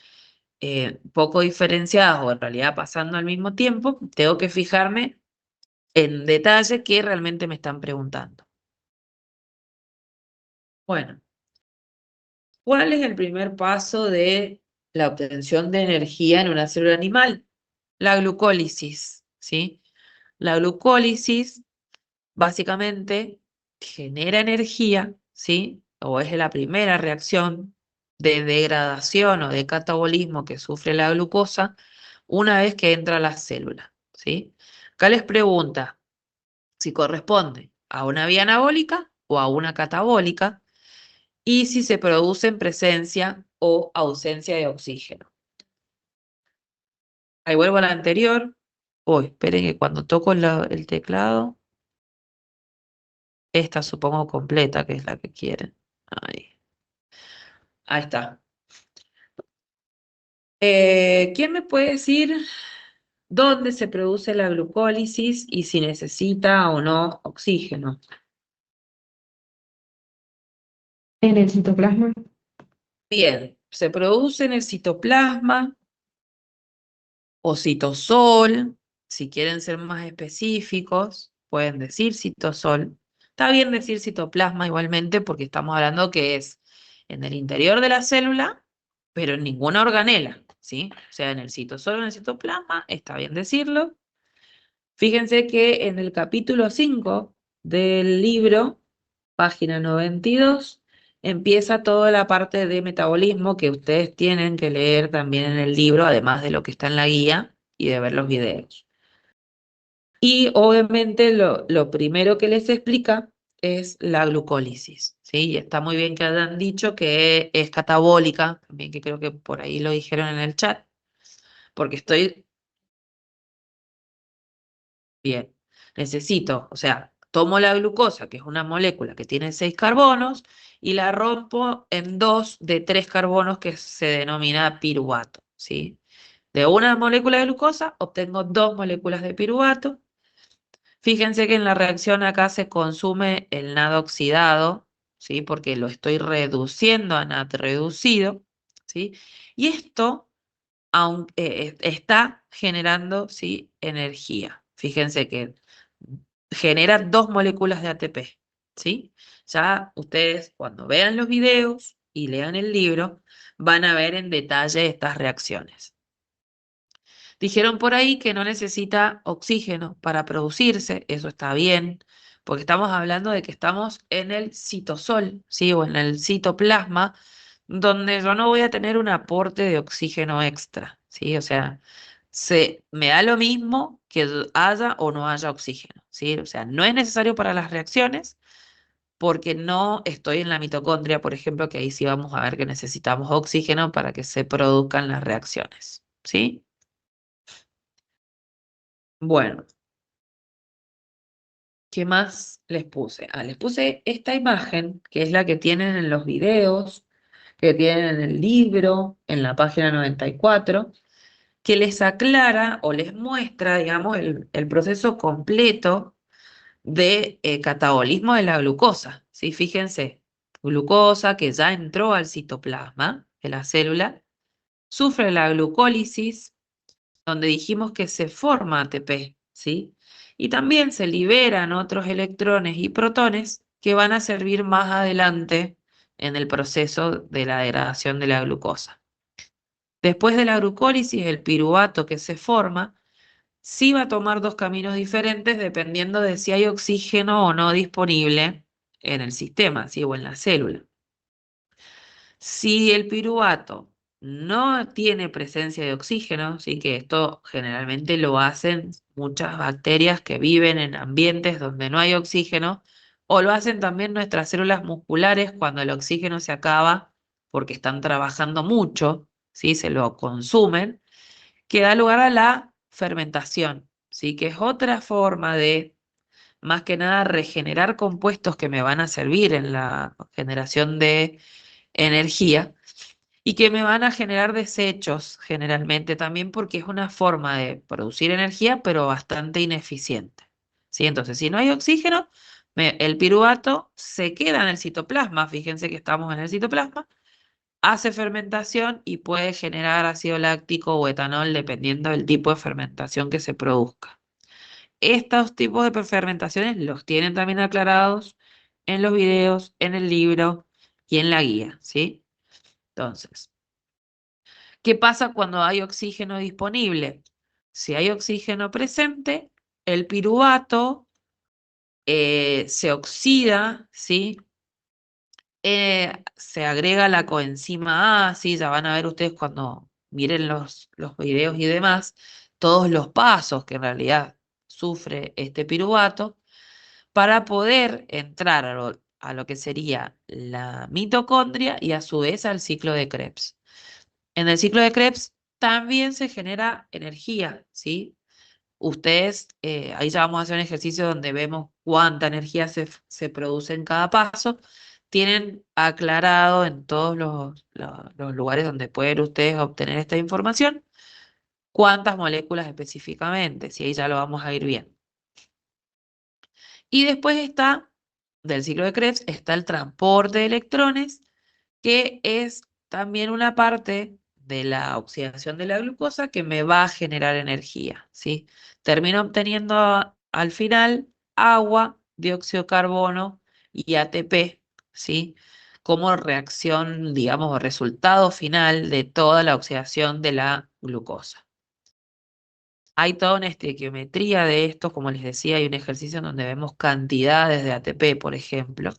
poco diferenciadas o en realidad pasando al mismo tiempo, tengo que fijarme en detalle qué realmente me están preguntando. Bueno, ¿cuál es el primer paso de la obtención de energía en una célula animal? La glucólisis, ¿sí? La glucólisis básicamente genera energía, ¿sí? O es la primera reacción de degradación o de catabolismo que sufre la glucosa una vez que entra a la célula, ¿sí? Acá les pregunta si corresponde a una vía anabólica o a una catabólica y si se produce en presencia o ausencia de oxígeno. Ahí vuelvo a la anterior. Uy, esperen que cuando toco el teclado, esta supongo completa, que es la que quieren. Ahí está. ¿Quién me puede decir dónde se produce la glucólisis y si necesita o no oxígeno? En el citoplasma. Bien, se produce en el citoplasma o citosol. Si quieren ser más específicos, pueden decir citosol. Está bien decir citoplasma igualmente porque estamos hablando que es en el interior de la célula, pero en ninguna organela, ¿sí? O sea, en el citosol o en el citoplasma, está bien decirlo. Fíjense que en el capítulo 5 del libro, página 92, empieza toda la parte de metabolismo que ustedes tienen que leer también en el libro, además de lo que está en la guía y de ver los videos. Y obviamente lo primero que les explica es la glucólisis, ¿sí? Y está muy bien que hayan dicho que es catabólica, también que creo que por ahí lo dijeron en el chat, porque estoy bien. Necesito, o sea, tomo la glucosa, que es una molécula que tiene 6 carbonos, y la rompo en dos de 3 carbonos que se denomina piruvato, ¿sí? De una molécula de glucosa obtengo 2 moléculas de piruvato. Fíjense que en la reacción acá se consume el NAD oxidado, ¿sí? Porque lo estoy reduciendo a NAD reducido, ¿sí? Y esto está generando, ¿sí? Energía. Fíjense que genera 2 moléculas de ATP, ¿sí? Ya ustedes cuando vean los videos y lean el libro van a ver en detalle estas reacciones. Dijeron por ahí que no necesita oxígeno para producirse, eso está bien, porque estamos hablando de que estamos en el citosol, ¿sí? O en el citoplasma, donde yo no voy a tener un aporte de oxígeno extra, ¿sí? O sea, me da lo mismo que haya o no haya oxígeno, ¿sí? O sea, no es necesario para las reacciones, porque no estoy en la mitocondria, por ejemplo, que ahí sí vamos a ver que necesitamos oxígeno para que se produzcan las reacciones, ¿sí? Bueno. ¿Qué más les puse? Les puse esta imagen, que es la que tienen en los videos, que tienen en el libro, en la página 94, que les aclara o les muestra, digamos, el proceso completo de catabolismo de la glucosa. ¿Sí? Fíjense, glucosa que ya entró al citoplasma de la célula, sufre la glucólisis, donde dijimos que se forma ATP, ¿sí? Y también se liberan otros electrones y protones que van a servir más adelante en el proceso de la degradación de la glucosa. Después de la glucólisis, el piruvato que se forma sí va a tomar dos caminos diferentes dependiendo de si hay oxígeno o no disponible en el sistema, ¿sí? O en la célula. Si el piruvato no tiene presencia de oxígeno, sí que esto generalmente lo hacen muchas bacterias que viven en ambientes donde no hay oxígeno, o lo hacen también nuestras células musculares cuando el oxígeno se acaba porque están trabajando mucho, ¿sí? Se lo consumen, que da lugar a la fermentación, ¿sí? Que es otra forma de, más que nada, regenerar compuestos que me van a servir en la generación de energía y que me van a generar desechos generalmente también porque es una forma de producir energía pero bastante ineficiente. ¿Sí? Entonces, si no hay oxígeno, el piruvato se queda en el citoplasma, fíjense que estamos en el citoplasma, hace fermentación y puede generar ácido láctico o etanol dependiendo del tipo de fermentación que se produzca. Estos tipos de fermentaciones los tienen también aclarados en los videos, en el libro y en la guía, ¿sí? Entonces, ¿qué pasa cuando hay oxígeno disponible? Si hay oxígeno presente, el piruvato se oxida, ¿sí? Se agrega la coenzima A, ¿sí? Ya van a ver ustedes cuando miren los videos y demás, todos los pasos que en realidad sufre este piruvato para poder entrar a lo que sería la mitocondria y a su vez al ciclo de Krebs. En el ciclo de Krebs también se genera energía, ¿sí? Ustedes, ahí ya vamos a hacer un ejercicio donde vemos cuánta energía se produce en cada paso. Tienen aclarado en todos los lugares donde pueden ustedes obtener esta información cuántas moléculas específicamente, si ahí ya lo vamos a ir bien. Y después está, del ciclo de Krebs, está el transporte de electrones, que es también una parte de la oxidación de la glucosa que me va a generar energía, ¿sí? Termino obteniendo al final agua, dióxido de carbono y ATP, ¿sí? Como reacción, digamos, o resultado final de toda la oxidación de la glucosa. Hay toda una estequiometría de esto, como les decía, hay un ejercicio en donde vemos cantidades de ATP, por ejemplo,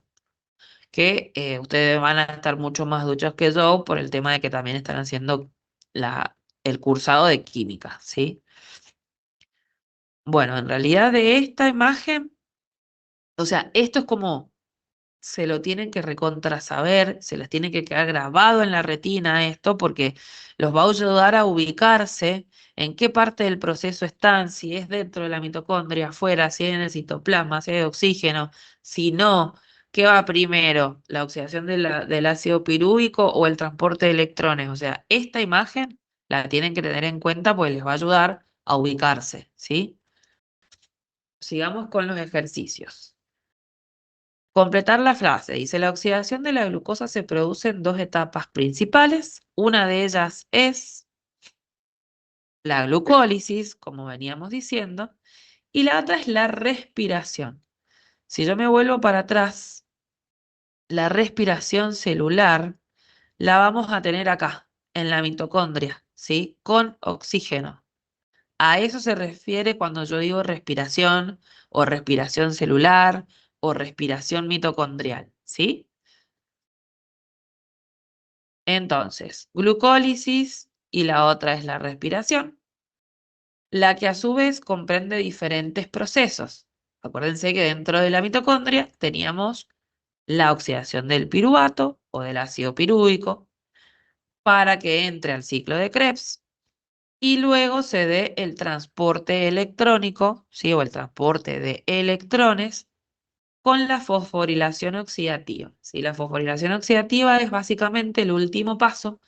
que ustedes van a estar mucho más duchos que yo por el tema de que también están haciendo el cursado de química, ¿sí? Bueno, en realidad de esta imagen, o sea, esto es como se lo tienen que recontra saber, se les tiene que quedar grabado en la retina esto, porque los va a ayudar a ubicarse en qué parte del proceso están, si es dentro de la mitocondria, afuera, si es en el citoplasma, si hay oxígeno, si no, ¿qué va primero? ¿La oxidación del ácido pirúvico o el transporte de electrones? O sea, esta imagen la tienen que tener en cuenta porque les va a ayudar a ubicarse, ¿sí? Sigamos con los ejercicios. Completar la frase. Dice, la oxidación de la glucosa se produce en dos etapas principales. Una de ellas es la glucólisis, como veníamos diciendo, y la otra es la respiración. Si yo me vuelvo para atrás, la respiración celular la vamos a tener acá, en la mitocondria, ¿sí? Con oxígeno. A eso se refiere cuando yo digo respiración o respiración celular o respiración mitocondrial, ¿sí? Entonces, glucólisis y la otra es la respiración, la que a su vez comprende diferentes procesos. Acuérdense que dentro de la mitocondria teníamos la oxidación del piruvato o del ácido pirúvico para que entre al ciclo de Krebs y luego se dé el transporte electrónico, ¿sí? O el transporte de electrones con la fosforilación oxidativa, ¿sí? La fosforilación oxidativa es básicamente el último paso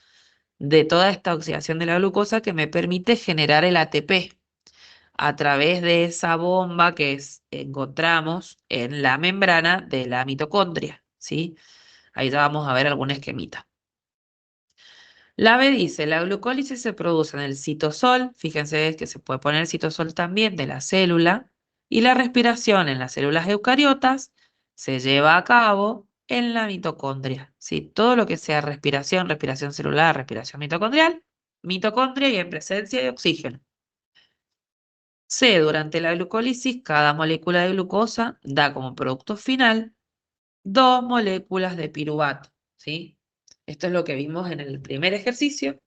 de toda esta oxidación de la glucosa que me permite generar el ATP a través de esa bomba que encontramos en la membrana de la mitocondria, ¿sí? Ahí ya vamos a ver algún esquemita. La B dice, la glucólisis se produce en el citosol, fíjense que se puede poner el citosol también de la célula, y la respiración en las células eucariotas se lleva a cabo en la mitocondria, ¿sí? Todo lo que sea respiración, respiración celular, respiración mitocondrial, mitocondria y en presencia de oxígeno. C, durante la glucólisis, cada molécula de glucosa da como producto final dos moléculas de piruvato, ¿sí? Esto es lo que vimos en el primer ejercicio,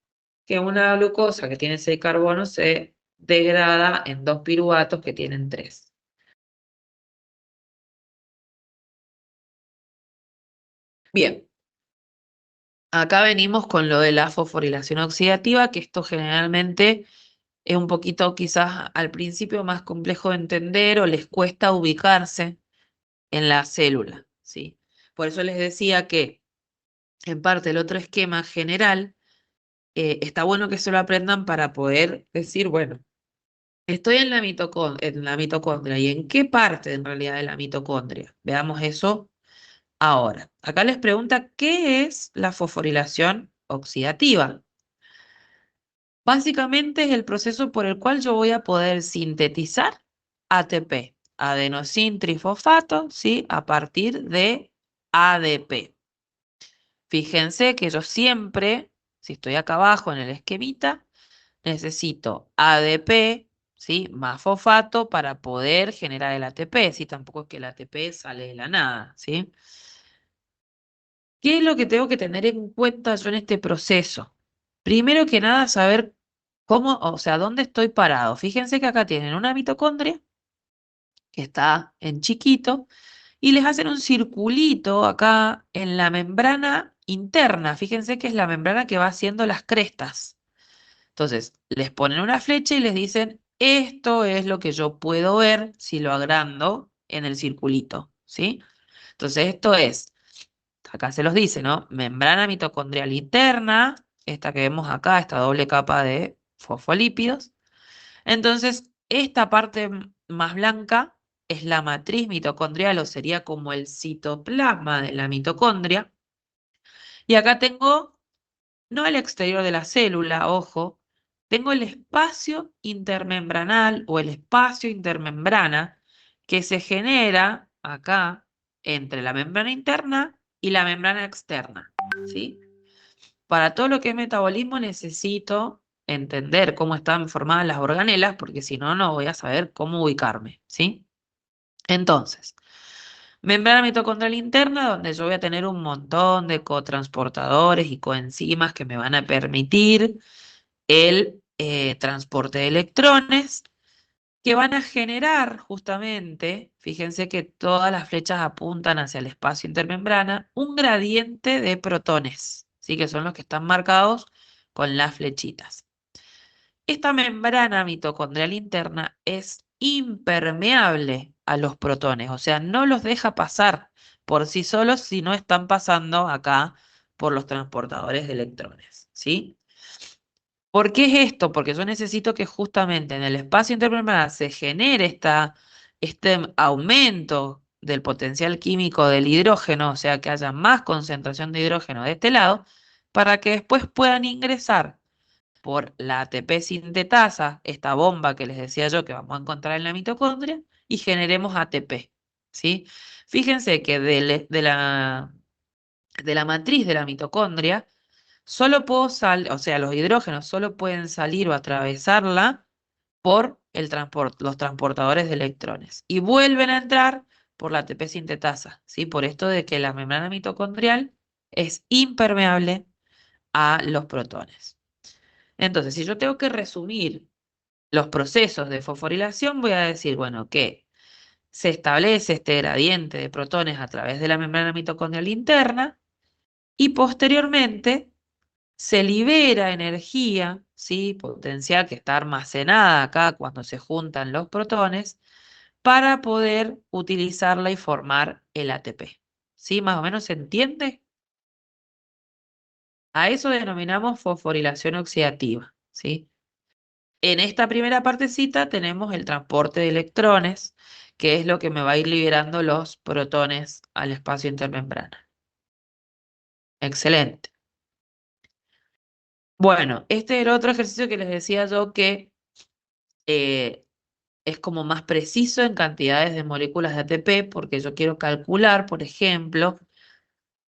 que una glucosa que tiene 6 carbonos se degrada en dos piruvatos que tienen 3. Bien, acá venimos con lo de la fosforilación oxidativa, que esto generalmente es un poquito quizás al principio más complejo de entender o les cuesta ubicarse en la célula, ¿sí? Por eso les decía que en parte el otro esquema general está bueno que se lo aprendan para poder decir, bueno, estoy en la mitocondria y en qué parte en realidad de la mitocondria. Veamos eso ahora. Acá les pregunta, ¿qué es la fosforilación oxidativa? Básicamente es el proceso por el cual yo voy a poder sintetizar ATP, adenosín trifosfato, ¿sí? A partir de ADP. Fíjense que yo siempre, si estoy acá abajo en el esquemita, necesito ADP, ¿sí? Más fosfato para poder generar el ATP, ¿sí? Tampoco es que el ATP sale de la nada, ¿sí? ¿Qué es lo que tengo que tener en cuenta yo en este proceso? Primero que nada, saber cómo, o sea, dónde estoy parado. Fíjense que acá tienen una mitocondria que está en chiquito y les hacen un circulito acá en la membrana interna. Fíjense que es la membrana que va haciendo las crestas. Entonces, les ponen una flecha y les dicen, esto es lo que yo puedo ver si lo agrando en el circulito, ¿sí? Entonces, esto es, acá se los dice, ¿no? Membrana mitocondrial interna, esta que vemos acá, esta doble capa de fosfolípidos. Entonces, esta parte más blanca es la matriz mitocondrial o sería como el citoplasma de la mitocondria. Y acá tengo, no el exterior de la célula, ojo, tengo el espacio intermembranal o el espacio intermembrana que se genera acá entre la membrana interna y la membrana externa, ¿sí? Para todo lo que es metabolismo necesito entender cómo están formadas las organelas, porque si no, no voy a saber cómo ubicarme, ¿sí? Entonces, membrana mitocondrial interna, donde yo voy a tener un montón de cotransportadores y coenzimas que me van a permitir el transporte de electrones. que van a generar justamente, fíjense que todas las flechas apuntan hacia el espacio intermembrana, un gradiente de protones, ¿sí? Que son los que están marcados con las flechitas. Esta membrana mitocondrial interna es impermeable a los protones, o sea, no los deja pasar por sí solos si no están pasando acá por los transportadores de electrones, ¿sí? ¿Por qué es esto? Porque yo necesito que justamente en el espacio intermembrana se genere este aumento del potencial químico del hidrógeno, o sea, que haya más concentración de hidrógeno de este lado, para que después puedan ingresar por la ATP sintetasa, esta bomba que les decía yo que vamos a encontrar en la mitocondria, y generemos ATP, ¿sí? Fíjense que de la matriz de la mitocondria, solo puedo salir, o sea, los hidrógenos solo pueden salir o atravesarla por los transportadores de electrones y vuelven a entrar por la ATP sintetasa, ¿sí? Por esto de que la membrana mitocondrial es impermeable a los protones. Entonces, si yo tengo que resumir los procesos de fosforilación, voy a decir, bueno, que se establece este gradiente de protones a través de la membrana mitocondrial interna y posteriormente se libera energía, ¿sí? Potencial que está almacenada acá cuando se juntan los protones para poder utilizarla y formar el ATP. ¿Sí? ¿Más o menos se entiende? A eso denominamos fosforilación oxidativa, ¿sí? En esta primera partecita tenemos el transporte de electrones, que es lo que me va a ir liberando los protones al espacio intermembrana. Excelente. Bueno, este era otro ejercicio que les decía yo que eh, es como más preciso en cantidades de moléculas de ATP, porque yo quiero calcular, por ejemplo,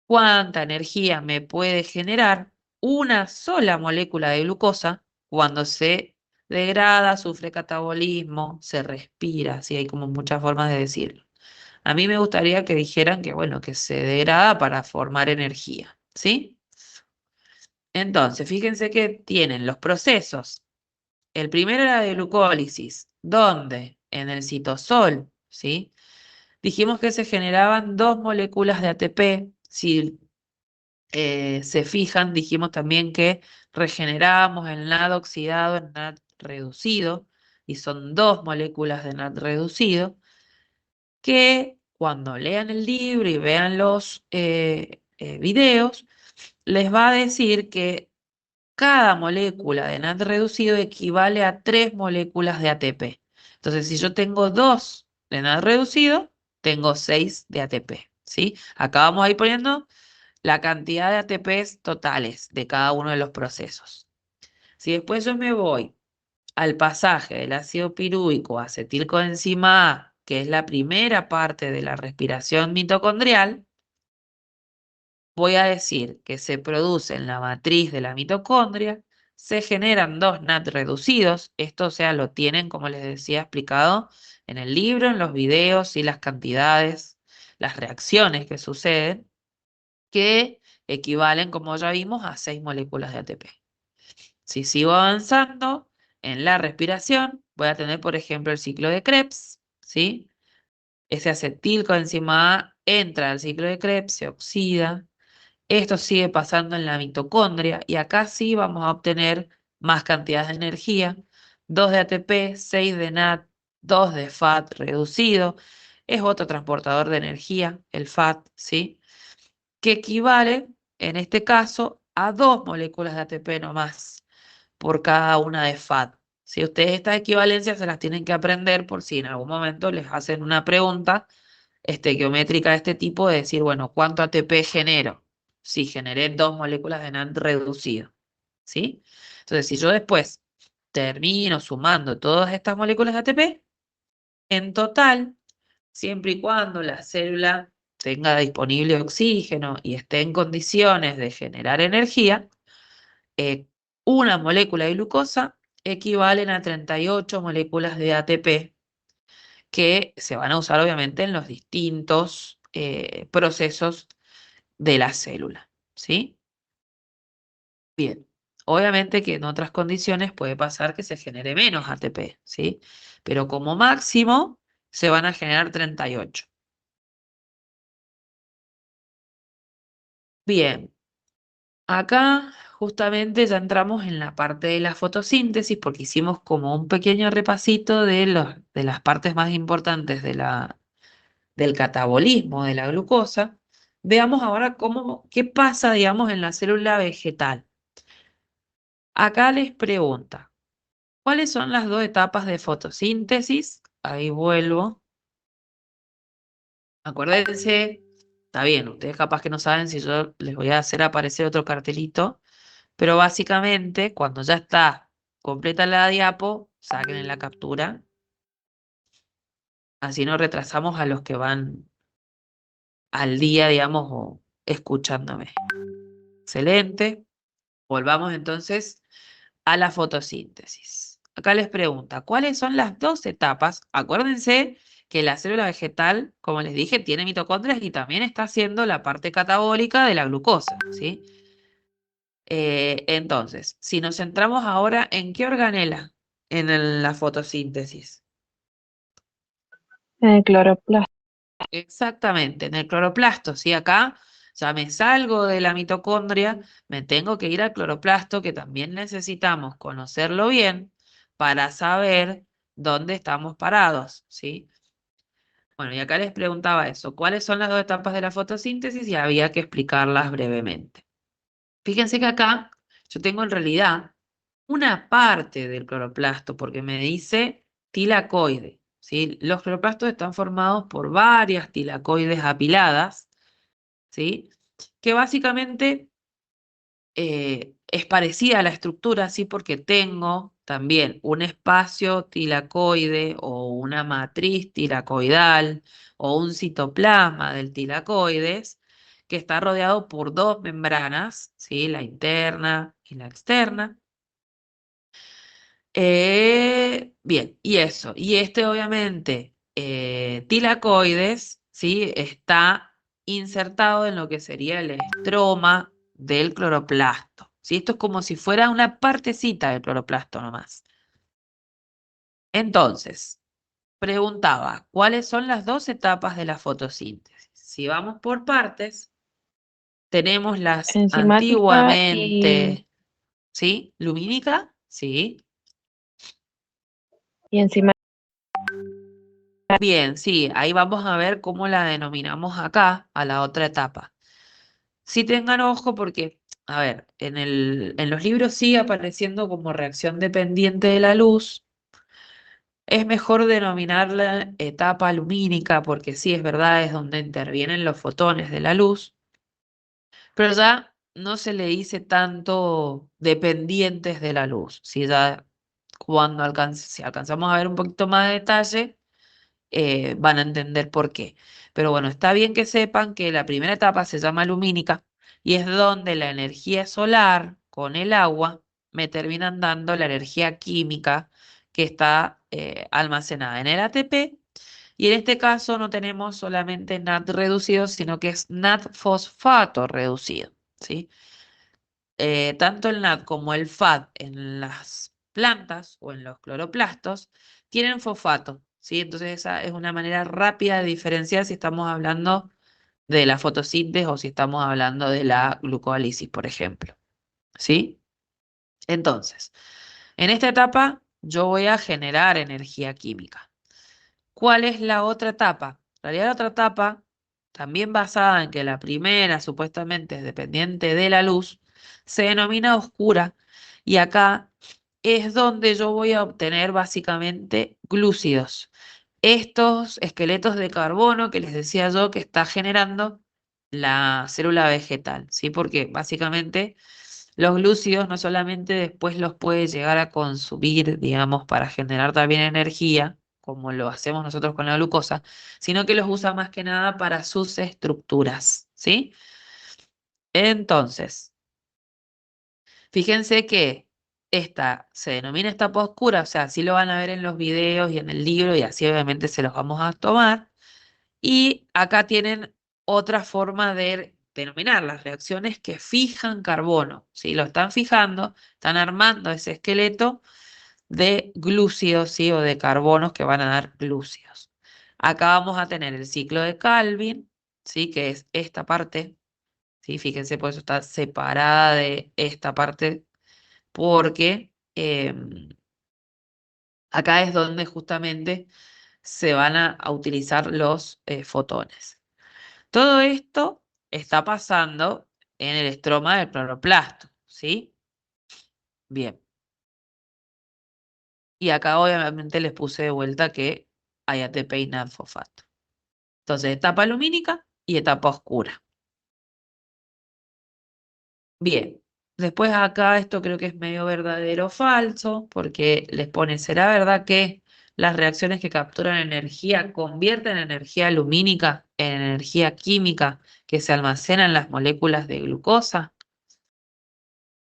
cuánta energía me puede generar una sola molécula de glucosa cuando se degrada, sufre catabolismo, se respira, así hay como muchas formas de decirlo. A mí me gustaría que dijeran que, bueno, que se degrada para formar energía, ¿sí? Entonces, fíjense que tienen los procesos. El primero era de glucólisis, ¿dónde? En el citosol, ¿sí? Dijimos que se generaban dos moléculas de ATP. Si se fijan, dijimos también que regenerábamos el NAD oxidado en NAD reducido, y son dos moléculas de NAD reducido, que cuando lean el libro y vean los videos, les va a decir que cada molécula de NAD reducido equivale a 3 moléculas de ATP. Entonces, si yo tengo 2 de NAD reducido, tengo 6 de ATP, ¿sí? Acá vamos a ir poniendo la cantidad de ATPs totales de cada uno de los procesos. Si después yo me voy al pasaje del ácido pirúvico a acetilcoenzima A, que es la primera parte de la respiración mitocondrial, voy a decir que se produce en la matriz de la mitocondria, se generan dos NAT reducidos, esto o sea, lo tienen, como les decía, explicado en el libro, en los videos y las cantidades, las reacciones que suceden, que equivalen, como ya vimos, a 6 moléculas de ATP. Si sigo avanzando en la respiración, voy a tener, por ejemplo, el ciclo de Krebs, ¿sí? Ese acetilcoenzima A entra al ciclo de Krebs, se oxida. Esto sigue pasando en la mitocondria y acá sí vamos a obtener más cantidades de energía. 2 de ATP, 6 de NAD, 2 de FAT reducido. Es otro transportador de energía, el FAT, ¿sí? Que equivale, en este caso, a 2 moléculas de ATP nomás por cada una de FAT. Si ustedes estas equivalencias se las tienen que aprender por si en algún momento les hacen una pregunta geométrica de este tipo, de decir, bueno, ¿cuánto ATP genero? Si generé 2 moléculas de NAD reducido, ¿sí? Entonces, si yo después termino sumando todas estas moléculas de ATP, en total, siempre y cuando la célula tenga disponible oxígeno y esté en condiciones de generar energía, eh, una molécula de glucosa equivalen a 38 moléculas de ATP que se van a usar obviamente en los distintos procesos de la célula, ¿sí? Bien. Obviamente que en otras condiciones puede pasar que se genere menos ATP, ¿sí? Pero como máximo se van a generar 38. Bien, acá justamente ya entramos en la parte de la fotosíntesis porque hicimos como un pequeño repasito de las partes más importantes del catabolismo de la glucosa. Veamos ahora qué pasa, digamos, en la célula vegetal. Acá les pregunta, ¿cuáles son las dos etapas de fotosíntesis? Ahí vuelvo. Acuérdense, está bien, ustedes capaz que no saben si yo les voy a hacer aparecer otro cartelito, pero básicamente cuando ya está completa la diapo, saquen la captura, así no retrasamos a los que van al día, digamos, o escuchándome. Excelente. Volvamos entonces a la fotosíntesis. Acá les pregunta, ¿cuáles son las dos etapas? Acuérdense que la célula vegetal, como les dije, tiene mitocondrias y también está haciendo la parte catabólica de la glucosa, ¿sí? Entonces, si nos centramos ahora en qué organela en la fotosíntesis. En el cloroplasto. Exactamente, en el cloroplasto, ¿sí? Acá ya me salgo de la mitocondria, me tengo que ir al cloroplasto, que también necesitamos conocerlo bien para saber dónde estamos parados, ¿sí? Bueno, y acá les preguntaba eso, ¿cuáles son las dos etapas de la fotosíntesis? Y había que explicarlas brevemente. Fíjense que acá yo tengo en realidad una parte del cloroplasto, porque me dice tilacoide, ¿sí? Los cloroplastos están formados por varias tilacoides apiladas, ¿sí? Que básicamente es parecida a la estructura, ¿sí? Porque tengo también un espacio tilacoide o una matriz tilacoidal o un citoplasma del tilacoides que está rodeado por dos membranas, ¿sí? La interna y la externa. Bien, y eso. Y este obviamente, tilacoides, ¿sí? Está insertado en lo que sería el estroma del cloroplasto, ¿sí? Esto es como si fuera una partecita del cloroplasto nomás. Entonces, preguntaba, ¿cuáles son las dos etapas de la fotosíntesis? Si vamos por partes, tenemos las Enzimática antiguamente, ¿sí? Lumínica, sí. y enzima. Bien, sí, ahí vamos a ver cómo la denominamos acá a la otra etapa. Sí tengan ojo porque, a ver, en los libros sigue apareciendo como reacción dependiente de la luz. Es mejor denominarla etapa lumínica porque sí, es verdad, es donde intervienen los fotones de la luz, pero ya no se le dice tanto dependientes de la luz. Si ya cuando si alcanzamos a ver un poquito más de detalle van a entender por qué. Pero bueno, está bien que sepan que la primera etapa se llama lumínica y es donde la energía solar con el agua me terminan dando la energía química que está almacenada en el ATP. Y en este caso no tenemos solamente NAD reducido, sino que es NAD fosfato reducido, ¿sí? Tanto el NAD como el FAD en las plantas o en los cloroplastos tienen fosfato, ¿sí? Entonces esa es una manera rápida de diferenciar si estamos hablando de la fotosíntesis o si estamos hablando de la glucólisis, por ejemplo, ¿sí? Entonces, en esta etapa yo voy a generar energía química. ¿Cuál es la otra etapa? En realidad la otra etapa, también basada en que la primera supuestamente es dependiente de la luz, se denomina oscura y acá es donde yo voy a obtener básicamente glúcidos. Estos esqueletos de carbono que les decía yo que está generando la célula vegetal, ¿sí? Porque básicamente los glúcidos no solamente después los puede llegar a consumir, digamos, para generar también energía, como lo hacemos nosotros con la glucosa, sino que los usa más que nada para sus estructuras, ¿sí? Entonces, fíjense que esta se denomina etapa oscura, o sea, así lo van a ver en los videos y en el libro y así obviamente se los vamos a tomar. Y acá tienen otra forma denominar las reacciones que fijan carbono, ¿sí? Lo están fijando, están armando ese esqueleto de glúcidos, ¿sí? O de carbonos que van a dar glúcidos. Acá vamos a tener el ciclo de Calvin, ¿sí? Que es esta parte, ¿sí? Fíjense, por eso está separada de esta parte, porque acá es donde justamente se van a utilizar los fotones. Todo esto está pasando en el estroma del cloroplasto, ¿sí? Bien. Y acá obviamente les puse de vuelta que hay ATP y NAD-fosfato. Entonces, etapa lumínica y etapa oscura. Bien. Después acá esto creo que es medio verdadero o falso, porque les pone, ¿será verdad que las reacciones que capturan energía convierten energía lumínica en energía química que se almacena en las moléculas de glucosa?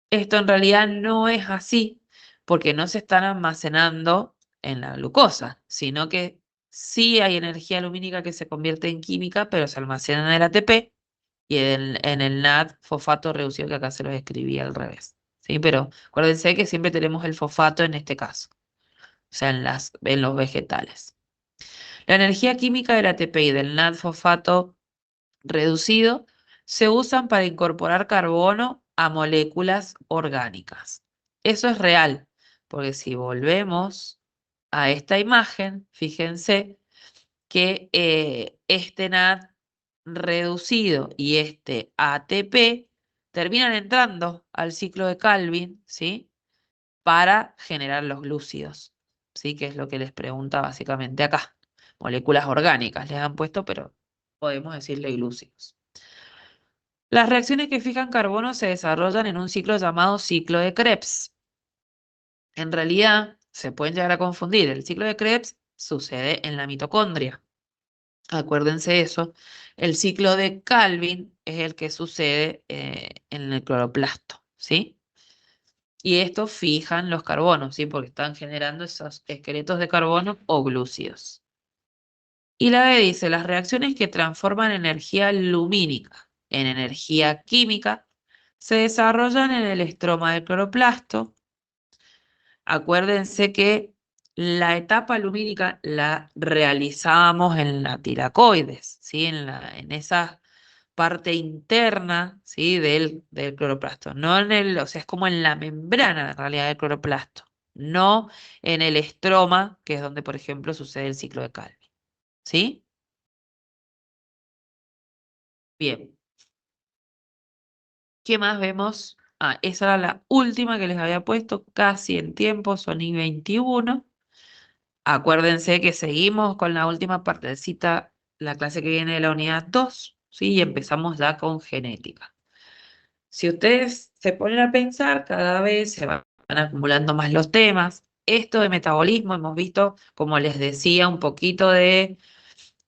Esto en realidad no es así, porque no se están almacenando en la glucosa, sino que sí hay energía lumínica que se convierte en química, pero se almacena en el ATP y en el NAD, fosfato reducido, que acá se lo escribí al revés. ¿Sí? Pero acuérdense que siempre tenemos el fosfato en este caso, o sea, en los vegetales. La energía química del ATP y del NAD fosfato reducido se usan para incorporar carbono a moléculas orgánicas. Eso es real, porque si volvemos a esta imagen, fíjense que este NAD reducido y este ATP terminan entrando al ciclo de Calvin, ¿sí? Para generar los glúcidos, ¿sí? Que es lo que les pregunta básicamente acá. Moléculas orgánicas les han puesto, pero podemos decirle glúcidos. Las reacciones que fijan carbono se desarrollan en un ciclo llamado ciclo de Krebs. En realidad, se pueden llegar a confundir. El ciclo de Krebs sucede en la mitocondria. Acuérdense eso. El ciclo de Calvin es el que sucede en el cloroplasto, ¿sí? Y estos fijan los carbonos, ¿sí? Porque están generando esos esqueletos de carbono o glúcidos. Y la B dice, las reacciones que transforman energía lumínica en energía química se desarrollan en el estroma del cloroplasto. Acuérdense que la etapa lumínica la realizábamos en la tilacoides, ¿sí? En esa parte interna, ¿sí? del cloroplasto. No o sea, es como en la membrana en realidad del cloroplasto, no en el estroma, que es donde, por ejemplo, sucede el ciclo de Calvin. ¿Sí? Bien. ¿Qué más vemos? Ah, esa era la última que les había puesto, casi en tiempo, son I-21. Acuérdense que seguimos con la última partecita, la clase que viene de la unidad 2, ¿sí? Y empezamos ya con genética. Si ustedes se ponen a pensar, cada vez se van acumulando más los temas. Esto de metabolismo, hemos visto, como les decía, un poquito de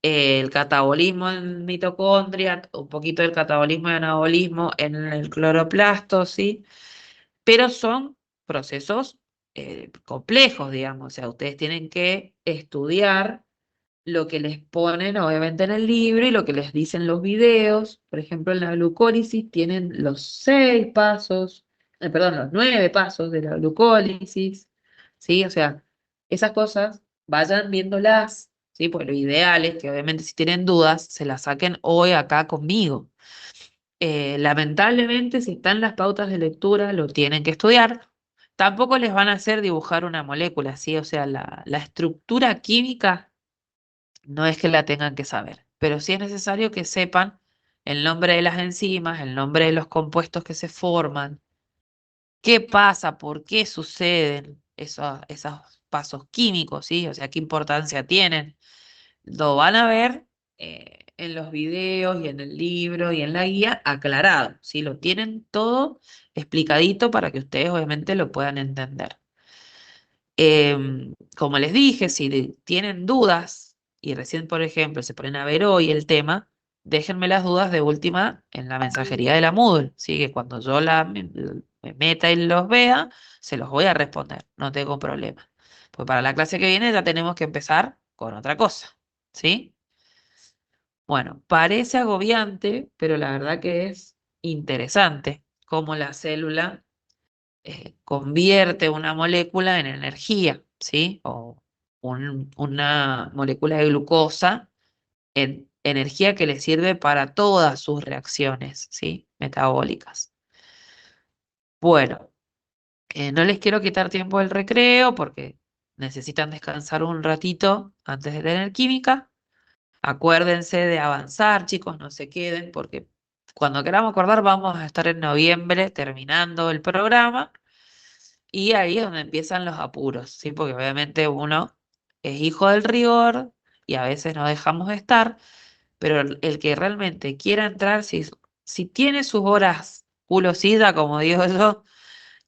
el catabolismo en mitocondria, un poquito del catabolismo y anabolismo en el cloroplasto, ¿sí? Pero son procesos complejos, digamos, o sea, ustedes tienen que estudiar lo que les ponen obviamente en el libro y lo que les dicen los videos. Por ejemplo, en la glucólisis tienen los 6 pasos, perdón, los 9 pasos de la glucólisis, ¿sí? O sea, esas cosas vayan viéndolas, ¿sí? Pues lo ideal es que obviamente si tienen dudas, se las saquen hoy acá conmigo. Lamentablemente, si están las pautas de lectura, lo tienen que estudiar. Tampoco les van a hacer dibujar una molécula, ¿sí? O sea, la estructura química no es que la tengan que saber, pero sí es necesario que sepan el nombre de las enzimas, el nombre de los compuestos que se forman, qué pasa, por qué suceden esos pasos químicos, ¿sí? O sea, qué importancia tienen. Lo van a ver en los videos y en el libro y en la guía aclarado, ¿sí? Lo tienen todo explicadito para que ustedes obviamente lo puedan entender. Como les dije, si tienen dudas y recién, por ejemplo, se ponen a ver hoy el tema, déjenme las dudas de última en la mensajería de la Moodle, ¿sí? Que cuando yo me meta y los vea, se los voy a responder, no tengo problema. Pues para la clase que viene ya tenemos que empezar con otra cosa, ¿sí? Bueno, parece agobiante, pero la verdad que es interesante cómo la célula convierte una molécula en energía, ¿sí? O una molécula de glucosa en energía que le sirve para todas sus reacciones, ¿sí? Metabólicas. Bueno, no les quiero quitar tiempo del recreo porque necesitan descansar un ratito antes de tener química. Acuérdense de avanzar, chicos, no se queden, porque cuando queramos acordar vamos a estar en noviembre terminando el programa y ahí es donde empiezan los apuros, ¿sí? Porque obviamente uno es hijo del rigor y a veces no dejamos de estar, pero el que realmente quiera entrar, si tiene sus horas culosida, como digo yo,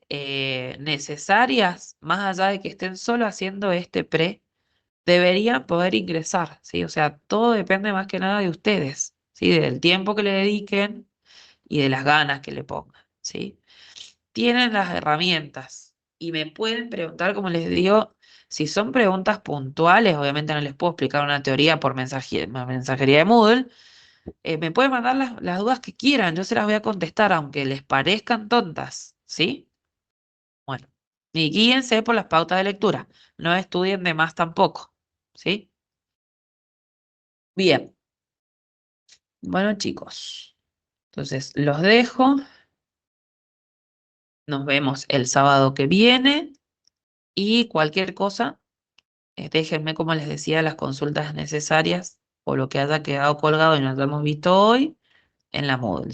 necesarias, más allá de que estén solo haciendo este pre, deberían poder ingresar, ¿sí? O sea, todo depende más que nada de ustedes, ¿sí? Del tiempo que le dediquen y de las ganas que le pongan, ¿sí? Tienen las herramientas y me pueden preguntar, como les digo, si son preguntas puntuales, obviamente no les puedo explicar una teoría por mensajería de Moodle, me pueden mandar las dudas que quieran, yo se las voy a contestar, aunque les parezcan tontas, ¿sí? Bueno, y guíense por las pautas de lectura, no estudien de más tampoco, ¿sí? Bien, bueno chicos, entonces los dejo, nos vemos el sábado que viene y cualquier cosa, déjenme, como les decía, las consultas necesarias o lo que haya quedado colgado y no hayamos visto hoy en la Moodle.